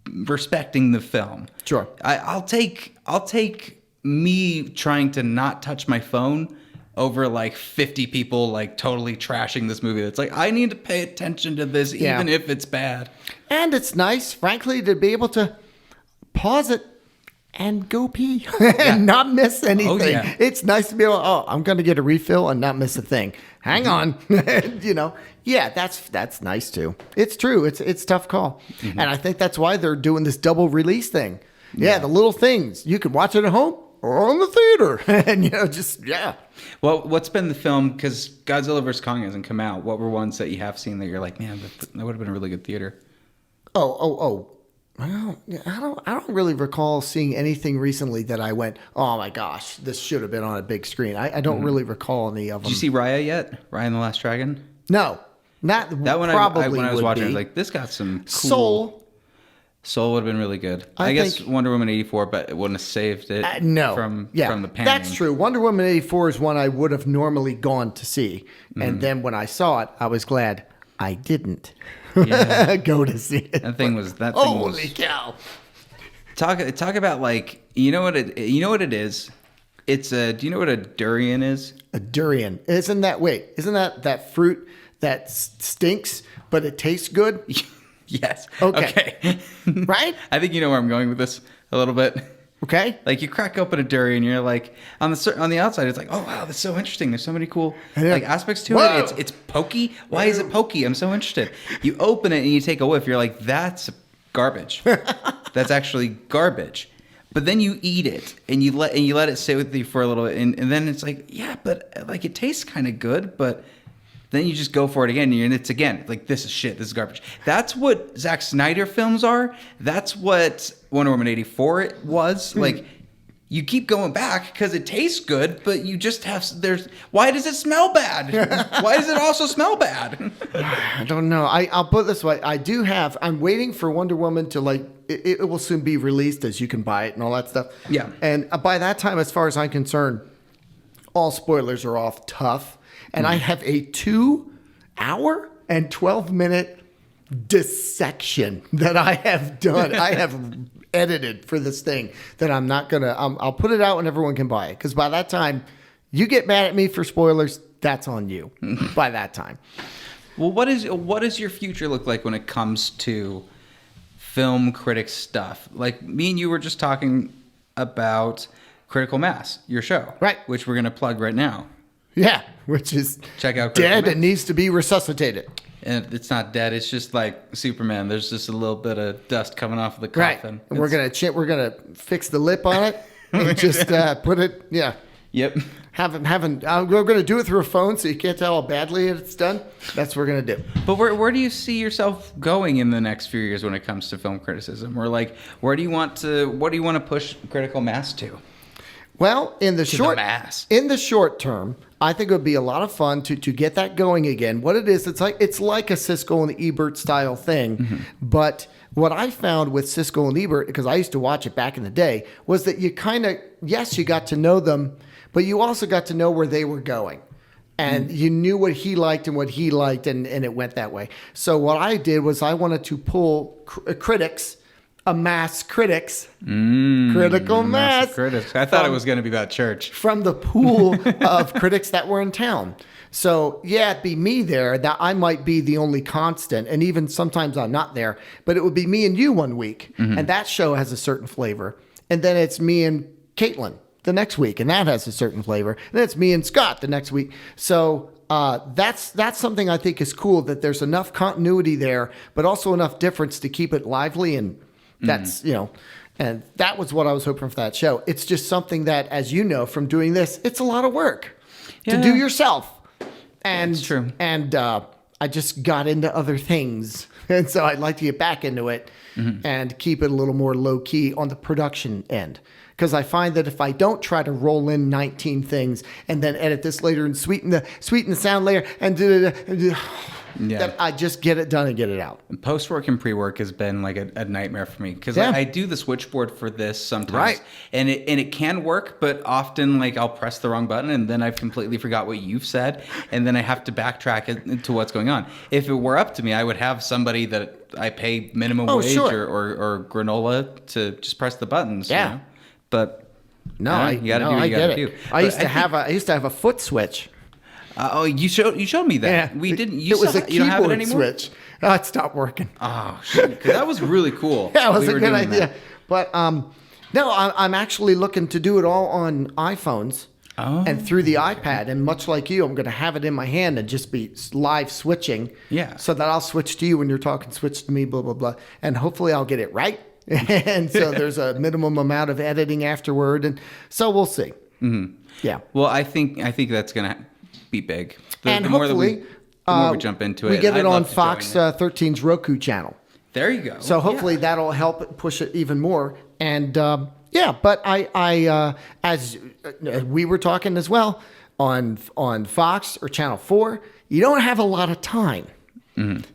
S1: respecting the film.
S2: Sure.
S1: I'll take me trying to not touch my phone over like 50 people like totally trashing this movie. That's like, I need to pay attention to this even if it's bad.
S2: And it's nice, frankly, to be able to pause it and go pee and not miss anything.
S1: Oh, yeah.
S2: It's nice to be able, I'm going to get a refill and not miss a thing. Hang on. Yeah, that's nice too. It's true. It's a tough call. Mm-hmm. And I think that's why they're doing this double release thing. Yeah, the little things. You can watch it at home or on the theater. And,
S1: Well, what's been the film, because Godzilla vs. Kong hasn't come out, what were ones that you have seen that you're like, man, that would have been a really good theater?
S2: Well, I don't really recall seeing anything recently that I went, oh my gosh, this should have been on a big screen. I don't really recall any of them.
S1: Did you see Raya yet? Raya and the Last Dragon?
S2: No. That one probably
S1: when I was watching, I was like, this got some cool... Soul would have been really good. I guess Wonder Woman 84, but it wouldn't have saved it from the panning.
S2: That's true. Wonder Woman 84 is one I would have normally gone to see. And then when I saw it, I was glad I didn't.
S1: Yeah.
S2: Go to see it.
S1: That thing was.
S2: Holy cow!
S1: Talk about like you know what it is. It's a. Do you know what a durian is?
S2: A durian. Isn't that fruit that stinks but it tastes good?
S1: Yes.
S2: Okay. Right?
S1: I think you know where I'm going with this a little bit.
S2: Okay.
S1: Like you crack open a durian, you're like on the outside, it's like, oh wow, that's so interesting. There's so many cool like aspects to it. It's pokey. Why is it pokey? I'm so interested. You open it and you take a whiff. You're like, that's garbage. That's actually garbage. But then you eat it and you let it sit with you for a little bit, and then it's like, yeah, but like it tastes kind of good, but then you just go for it again, and it's again like, this is shit. This is garbage. That's what Zack Snyder films are. That's what Wonder Woman 84 was. Like, you keep going back because it tastes good, but you just have why does it smell bad? Why does it also smell bad?
S2: I don't know. I'll put it this way. I'm waiting for Wonder Woman to like, it will soon be released as you can buy it and all that stuff.
S1: Yeah.
S2: And by that time, as far as I'm concerned, all spoilers are off tough. And I have a 2-hour and 12-minute dissection that I have done. I have edited for this thing that I'm not going to, I'll put it out and everyone can buy it. Because by that time, you get mad at me for spoilers, that's on you by that time.
S1: Well, what does your future look like when it comes to film critic stuff? Like me and you were just talking about Critical Mass, your show.
S2: Right.
S1: Which we're going to plug right now.
S2: Yeah, which is
S1: check out
S2: dead and needs to be resuscitated.
S1: And it's not dead. It's just like Superman. There's just a little bit of dust coming off of the coffin.
S2: Right. And we're gonna fix the lip on it and just put it. Yeah.
S1: Yep.
S2: We're gonna do it through a phone so you can't tell how badly it's done. That's what we're gonna do.
S1: But where do you see yourself going in the next few years when it comes to film criticism? Or like, what do you want to push Critical Mass to?
S2: Well, in the short term, I think it would be a lot of fun to get that going again. What it is, it's like a Siskel and Ebert style thing. Mm-hmm. But what I found with Siskel and Ebert, because I used to watch it back in the day, was that you you got to know them, but you also got to know where they were going. And you knew what he liked and what he liked, and it went that way. So what I did was I wanted to pull critics, amass critics, critical mass
S1: critics. I thought it was going to be about church.
S2: From the pool of critics that were in town. So yeah, it'd be me there. That I might be the only constant, and even sometimes I'm not there. But it would be me and you one week, and that show has a certain flavor. And then it's me and Caitlin the next week, and that has a certain flavor. And then it's me and Scott the next week. So that's something I think is cool. That there's enough continuity there, but also enough difference to keep it lively and. That's, and that was what I was hoping for that show. It's just something that, as you know, from doing this, it's a lot of work to do yourself. And
S1: that's true.
S2: And I just got into other things. And so I'd like to get back into it and keep it a little more low key on the production end. Because I find that if I don't try to roll in 19 things and then edit this later and sweeten the sound layer and that I just get it done and get it out.
S1: Post-work and pre-work has been like a nightmare for me because I do the switchboard for this sometimes,
S2: right?
S1: And it can work, but often like I'll press the wrong button and then I've completely forgot what you've said, and then I have to backtrack into what's going on. If it were up to me, I would have somebody that I pay minimum wage or granola to just press the buttons.
S2: Yeah,
S1: you know? But
S2: no,
S1: you got to do what you got to do.
S2: I used to have a foot switch.
S1: You showed me that.
S2: Yeah,
S1: We didn't.
S2: It was a
S1: you don't have it
S2: keyboard
S1: anymore?
S2: switch. Oh, it stopped working.
S1: Oh, shit. 'Cause that was really cool.
S2: Yeah, it was a good idea. But no, I'm actually looking to do it all on iPhones and through the iPad. And much like you, I'm going to have it in my hand and just be live switching.
S1: Yeah.
S2: So that I'll switch to you when you're talking, switch to me, blah, blah, blah. And hopefully I'll get it right. And so there's a minimum amount of editing afterward. And so we'll see.
S1: Mm-hmm.
S2: Yeah.
S1: Well, I think that's going to be big.
S2: And
S1: the more
S2: hopefully,
S1: the more we jump into it.
S2: We get it on Fox 13's Roku channel.
S1: There you go.
S2: So hopefully that'll help push it even more. And but I as we were talking as well on Fox or Channel 4, you don't have a lot of time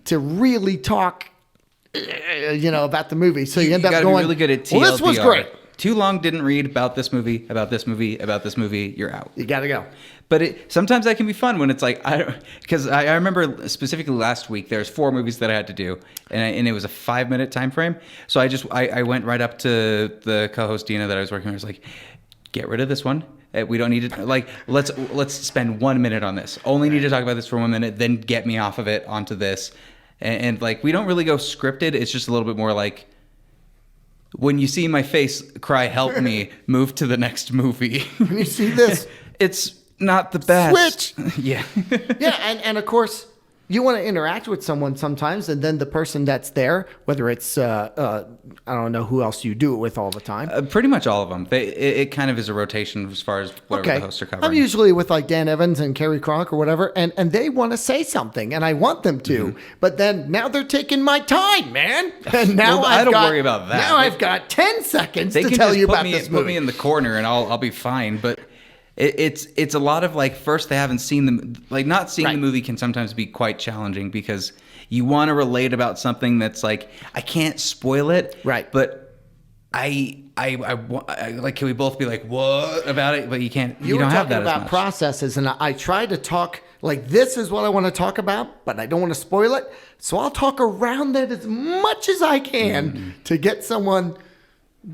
S2: to really talk, about the movie. So you end up going,
S1: be really good at TLDR.
S2: well, this was great.
S1: too long, didn't read about this movie, about this movie, about this movie, you're out.
S2: You got to go.
S1: But sometimes that can be fun when it's like, because I remember specifically last week, there's 4 movies that I had to do, and it was a 5-minute time frame. So I went right up to the co-host Dina that I was working with. I was like, get rid of this one. We don't need to, like, let's spend 1 minute on this. Only need to talk about this for 1 minute, then get me off of it onto this. And like, we don't really go scripted. It's just a little bit more like, when you see my face cry, help me, move to the next movie.
S2: When you see this,
S1: it's not the best.
S2: Switch.
S1: Yeah.
S2: Yeah, and of course, you want to interact with someone sometimes, and then the person that's there, whether it's I don't know who else you do it with all the time.
S1: Pretty much all of them. It kind of is a rotation as far as whatever the hosts are covering.
S2: I'm usually with like Dan Evans and Kerry Kronk or whatever, and they want to say something, and I want them to, but then now they're taking my time, man. And now
S1: Well, I don't worry about that.
S2: Now I've got 10 seconds
S1: They
S2: to
S1: can
S2: tell
S1: just
S2: you
S1: put
S2: about
S1: me,
S2: this
S1: put
S2: movie.
S1: me in the corner and I'll be fine. But it's a lot of like, first they haven't seen them, like not seeing the movie can sometimes be quite challenging because you want to relate about something that's like, I can't spoil it,
S2: Right.
S1: But I like, can we both be like, what about it? But you can't. You
S2: were
S1: don't have
S2: talking
S1: that as
S2: about
S1: much.
S2: processes, and I try to talk like this is what I want to talk about, but I don't want to spoil it. So I'll talk around that as much as I can to get someone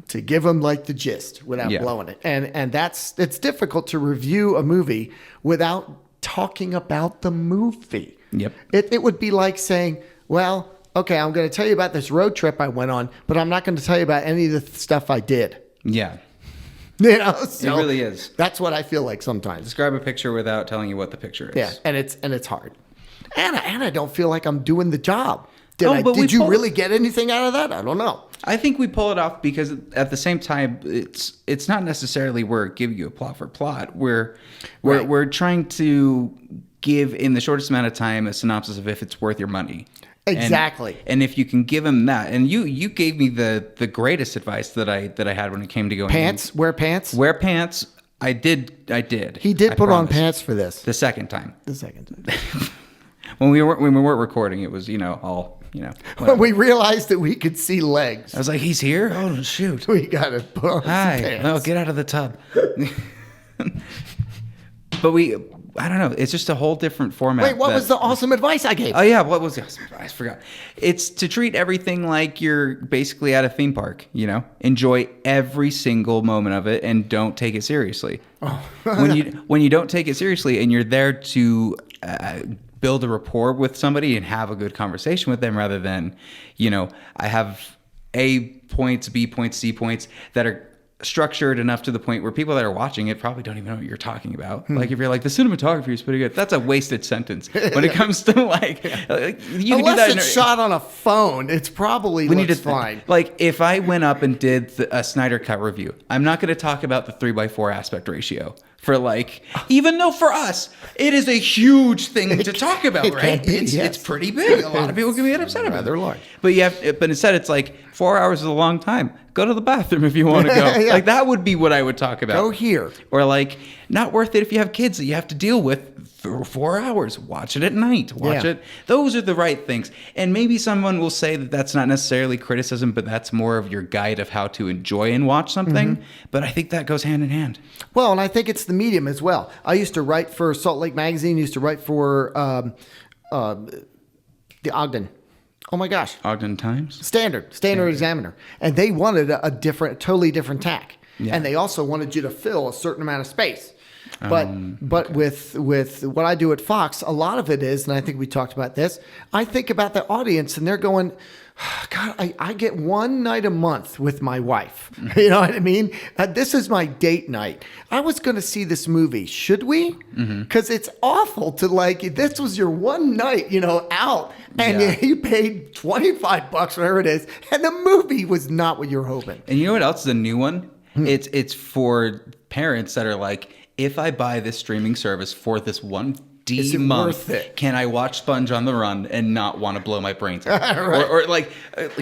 S2: to give them like the gist without blowing it. And it's difficult to review a movie without talking about the movie.
S1: Yep.
S2: It would be like saying, well, okay, I'm going to tell you about this road trip I went on, but I'm not going to tell you about any of the stuff I did.
S1: Yeah.
S2: You know, so
S1: It really is.
S2: That's what I feel like sometimes.
S1: Describe a picture without telling you what the picture is.
S2: Yeah, and it's hard. And I don't feel like I'm doing the job. Did
S1: but
S2: you really get anything out of that? I don't know.
S1: I think we pull it off because at the same time, it's not necessarily we're giving you a plot for plot. We're trying to give in the shortest amount of time a synopsis of if it's worth your money.
S2: Exactly.
S1: And if you can give them that, and you gave me the greatest advice that I had when it came to going
S2: Pants? Wear pants?
S1: Wear pants. I did.
S2: He did
S1: I
S2: put on
S1: promise.
S2: pants for this.
S1: The second time.
S2: The second time.
S1: When we weren't recording, it was all
S2: When
S1: whatever.
S2: we realized that we could see legs,
S1: I was like, he's here. Oh shoot.
S2: we got to put on some
S1: Hi.
S2: pants.
S1: Oh, get out of the tub. But I don't know. It's just a whole different format.
S2: Wait, what was the awesome advice I gave?
S1: Oh yeah, what was the awesome advice? I forgot. It's to treat everything like you're basically at a theme park. Enjoy every single moment of it and don't take it seriously. When you don't take it seriously and you're there to build a rapport with somebody and have a good conversation with them, rather than, I have A points, B points, C points that are structured enough to the point where people that are watching it probably don't even know what you're talking about. Like if you're like, the cinematography is pretty good, that's a wasted sentence when it comes to like you can do
S2: Unless
S1: that
S2: it's shot on a phone, it's probably looks fine.
S1: Like if I went up and did a Snyder Cut review, I'm not going to talk about the 3:4 aspect ratio for like, even though for us it is a huge thing to talk about,
S2: it
S1: right?
S2: can be,
S1: It's
S2: yes.
S1: pretty big. A lot of people can get upset about it.
S2: Rather large.
S1: But but instead it's like 4 hours is a long time. Go to the bathroom if you want to go.
S2: Yeah.
S1: Like that would be what I would talk about.
S2: Go here.
S1: Or like, not worth it if you have kids that you have to deal with for 4 hours. Watch it at night. Watch it. Those are the right things. And maybe someone will say that that's not necessarily criticism, but that's more of your guide of how to enjoy and watch something.
S2: Mm-hmm.
S1: But I think that goes hand in hand.
S2: Well, and I think it's the medium as well. I used to write for Salt Lake Magazine, used to write for the Ogden. Oh my gosh.
S1: Ogden Times?
S2: Standard Examiner. And they wanted a totally different tack.
S1: Yeah.
S2: And they also wanted you to fill a certain amount of space. But with what I do at Fox, a lot of it is, and I think we talked about this, I think about the audience and they're going, God, I get one night a month with my wife. You know what I mean? This is my date night. I was going to see this movie. Should we? Because it's awful to like, this was your one night, out, and you paid $25, whatever it is, and the movie was not what you're hoping.
S1: And you know what else is a new one? It's for parents that are like, if I buy this streaming service for this one
S2: Is it
S1: month,
S2: worth it?
S1: can I watch Sponge on the Run and not want to blow my brains out?
S2: Right.
S1: Or like,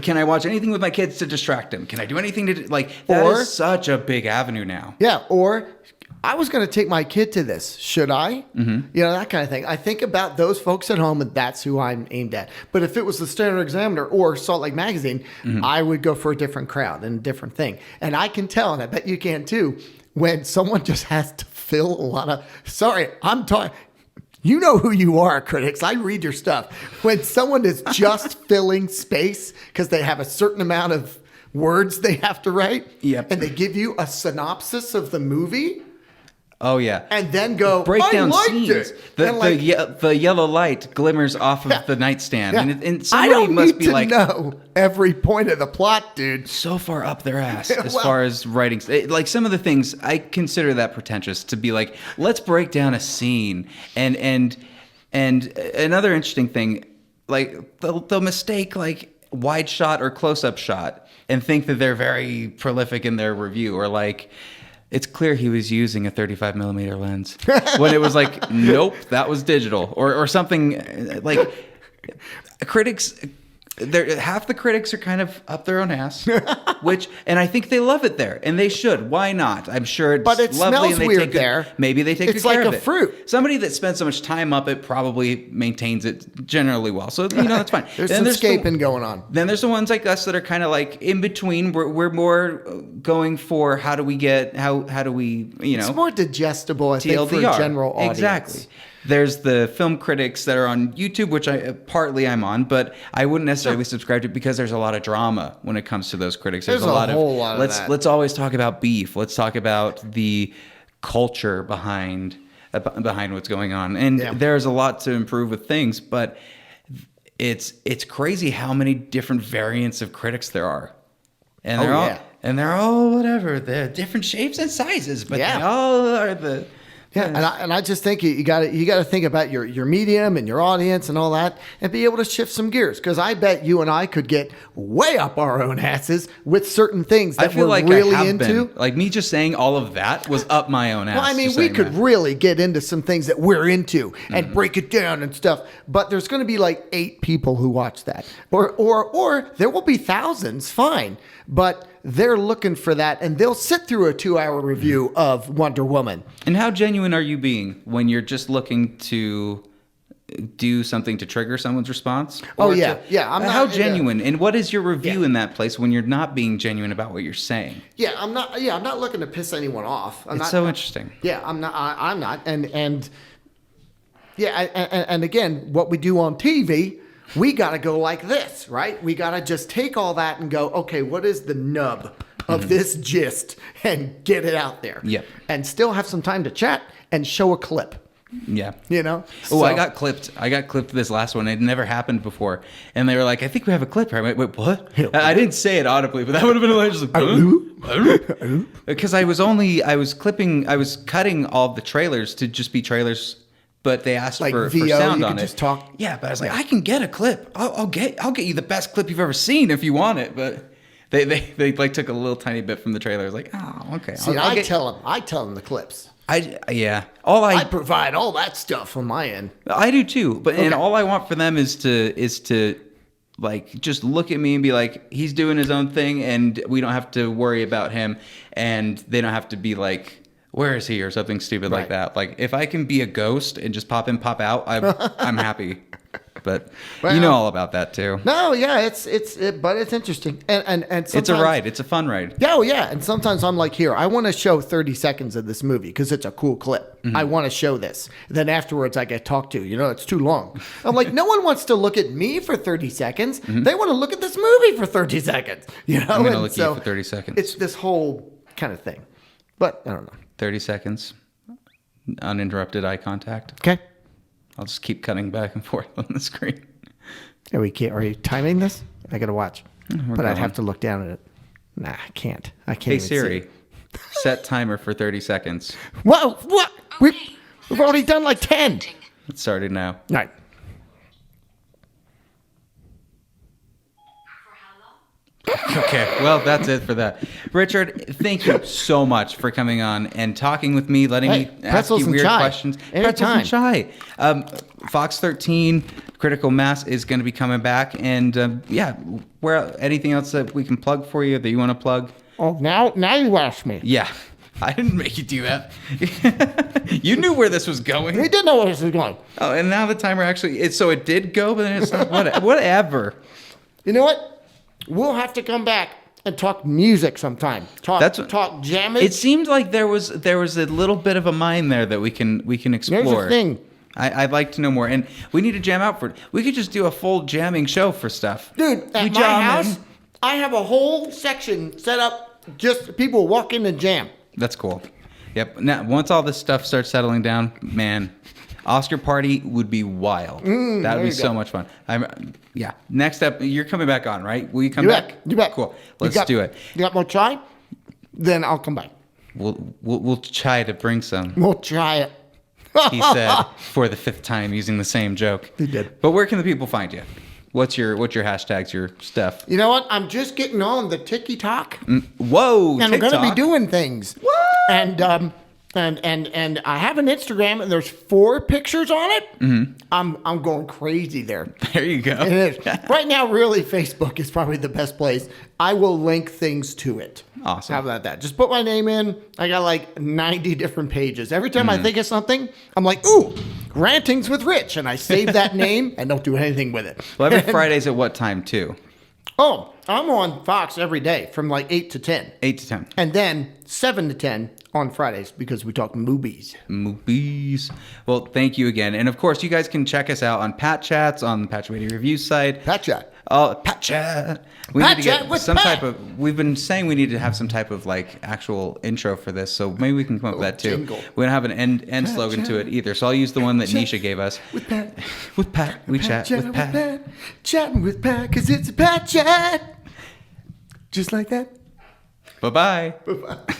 S1: can I watch anything with my kids to distract them? Can I do anything to like? That
S2: Or-
S1: is such a big avenue now.
S2: Yeah, or I was going to take my kid to this. Should I? Mm-hmm. You know, that kind of thing. I think about those folks at home, and that's who I'm aimed at. But if it was the Standard Examiner or Salt Lake Magazine, I would go for a different crowd and a different thing. And I can tell, and I bet you can too, when someone just has to fill a lot of... Sorry, I'm talking... You know who you are, critics. I read your stuff. When someone is just filling space because they have a certain amount of words they have to write, and they give you a synopsis of the movie...
S1: Oh yeah,
S2: and then go
S1: breakdown
S2: I liked
S1: scenes.
S2: It.
S1: The yellow light glimmers off of the nightstand, and
S2: I
S1: somebody
S2: don't
S1: must
S2: need
S1: be
S2: to
S1: like
S2: know every point of the plot, dude.
S1: So far up their ass as far as writing. Like some of the things I consider that pretentious to be like, let's break down a scene, and another interesting thing, like they'll mistake like wide shot or close up shot and think that they're very prolific in their review, or like. It's clear he was using a 35 millimeter lens when it was like, nope, that was digital or something like critics. Half the critics are kind of up their own ass, and I think they love it there, and they should. Why not? I'm sure it's
S2: but it
S1: lovely
S2: smells
S1: and they
S2: weird
S1: take
S2: there.
S1: Maybe they take
S2: it's
S1: good care
S2: like
S1: of
S2: a
S1: it.
S2: fruit.
S1: Somebody that spends so much time up it probably maintains it generally well. So that's fine.
S2: There's some escaping going on.
S1: Then there's the ones like us that are kind of like in between. We're more going for how do we
S2: It's more digestible, I think, for a general audience.
S1: Exactly. There's the film critics that are on YouTube, which I'm on, but I wouldn't necessarily subscribe to because there's a lot of drama when it comes to those critics.
S2: There's a whole lot of that.
S1: Let's always talk about beef. Let's talk about the culture behind what's going on. And there's a lot to improve with things, but it's crazy how many different variants of critics there are. And they're all whatever. They're different shapes and sizes, but they all are the...
S2: Yeah, and I just think you got to think about your medium and your audience and all that, and be able to shift some gears. Because I bet you and I could get way up our own asses with certain things that we're really into.
S1: Like me just saying all of that was up my own ass.
S2: Well, I mean, we could really get into some things that we're into and break it down and stuff. But there's going to be like 8 people who watch that, or there will be thousands. Fine, but they're looking for that, and they'll sit through a 2-hour review of Wonder Woman.
S1: And how genuine are you being when you're just looking to do something to trigger someone's response?
S2: I'm not,
S1: how genuine, and what is your review in that place when you're not being genuine about what you're saying?
S2: I'm not looking to piss anyone off.
S1: It's so interesting.
S2: I'm not, and again, what we do on TV. We got to go like this, right? We got to just take all that and go, okay, what is the nub of this gist, and get it out there.
S1: Yep.
S2: And still have some time to chat and show a clip.
S1: Yeah.
S2: So,
S1: I got clipped this last one. It never happened before. And they were like, I think we have a clip here. I went, wait, what? I didn't say it audibly, but that would have been hilarious. Because I was cutting all the trailers to just be trailers. But they asked
S2: like
S1: for
S2: VO,
S1: sound
S2: you
S1: on
S2: could
S1: it.
S2: Just talk.
S1: Yeah, but I was like, I can get a clip. I'll get you the best clip you've ever seen if you want it. But they like took a little tiny bit from the trailer. I was like, oh, okay.
S2: See, I tell them the clips.
S1: I
S2: provide all that stuff on my end.
S1: I do too. But and all I want for them is to like just look at me and be like, he's doing his own thing, and we don't have to worry about him, and they don't have to be like, where is he, or something stupid like that. Like if I can be a ghost and just pop in, pop out, I'm happy. But you know all about that too.
S2: No, yeah, but it's interesting, and
S1: it's a ride. It's a fun ride.
S2: Yeah, and sometimes I'm like, here, I want to show 30 seconds of this movie because it's a cool clip. I want to show this. Then afterwards, I get talked to. It's too long. I'm like, no one wants to look at me for 30 seconds. They want to look at this movie for 30 seconds.
S1: I'm gonna look at you for 30 seconds.
S2: It's this whole kind of thing. But I don't know.
S1: 30 seconds, uninterrupted eye contact.
S2: Okay.
S1: I'll just keep cutting back and forth on the screen.
S2: Are you timing this? I gotta watch. I'd have to look down at it. Nah, I can't.
S1: Hey Siri, set timer for 30 seconds.
S2: Whoa! What? We've already done like 10.
S1: It started now.
S2: All right.
S1: Okay, well, that's it for that. Richard, thank you so much for coming on and talking with me, letting me ask you weird questions.
S2: Pretzels and chai.
S1: Fox 13, Critical Mass is going to be coming back. And where anything else that we can plug for you that you want to plug?
S2: Oh, now you ask me.
S1: Yeah. I didn't make you do that. You knew where this was going.
S2: We did know where this was going.
S1: Oh, and now the timer actually, it did go, but then it's not, whatever.
S2: You know what? We'll have to come back and talk music sometime. Talk jamming.
S1: It seemed like there was a little bit of a mine there that we can explore.
S2: There's a thing.
S1: I'd like to know more, and we need to jam out for it. We could just do a full jamming show for stuff.
S2: Dude, at my house, I have a whole section set up, just people walk in and jam.
S1: That's cool. Yep. Now, once all this stuff starts settling down, man, Oscar party would be wild. That would be so much fun. Yeah. Next up, you're coming back on, right? Will you come back?
S2: You bet.
S1: Cool. Let's do it.
S2: You got more chai? Then I'll come back.
S1: We'll try to bring some.
S2: We'll try it.
S1: He said for the 5th time using the same joke.
S2: He did.
S1: But where can the people find you? What's your hashtags, your stuff?
S2: You know what? I'm just getting on the TikTok.
S1: Whoa,
S2: and
S1: TikTok.
S2: I'm going to be doing things.
S1: What?
S2: And I have an Instagram, and there's 4 pictures on it. Mm-hmm. I'm going crazy there.
S1: There you go.
S2: It is. Right now, really, Facebook is probably the best place. I will link things to it.
S1: Awesome.
S2: How about that? Just put my name in. I got like 90 different pages. Every time I think of something, I'm like, ooh, Rantings with Rich. And I save that name and don't do anything with it.
S1: Well, every Friday's at what time, too?
S2: Oh, I'm on Fox every day from like 8 to 10.
S1: 8 to 10.
S2: And then 7 to 10 on Fridays because we talk movies.
S1: Movies. Well, thank you again. And of course, you guys can check us out on Pat Chats on the Patch Radio Review site.
S2: Pat Chat.
S1: Oh, Pat Chat. We
S2: Pat
S1: need to
S2: Chat
S1: get
S2: with
S1: some
S2: Pat.
S1: type of. We've been saying we need to have some type of like actual intro for this, so maybe we can come up with that too.
S2: Jingle.
S1: We don't have an end slogan to it either, so I'll use the one that Nisha gave us.
S2: With Pat.
S1: With Pat, we chat with Pat.
S2: Chatting with Pat, because it's a Pat Chat. Just like that.
S1: Bye-bye.
S2: Bye-bye.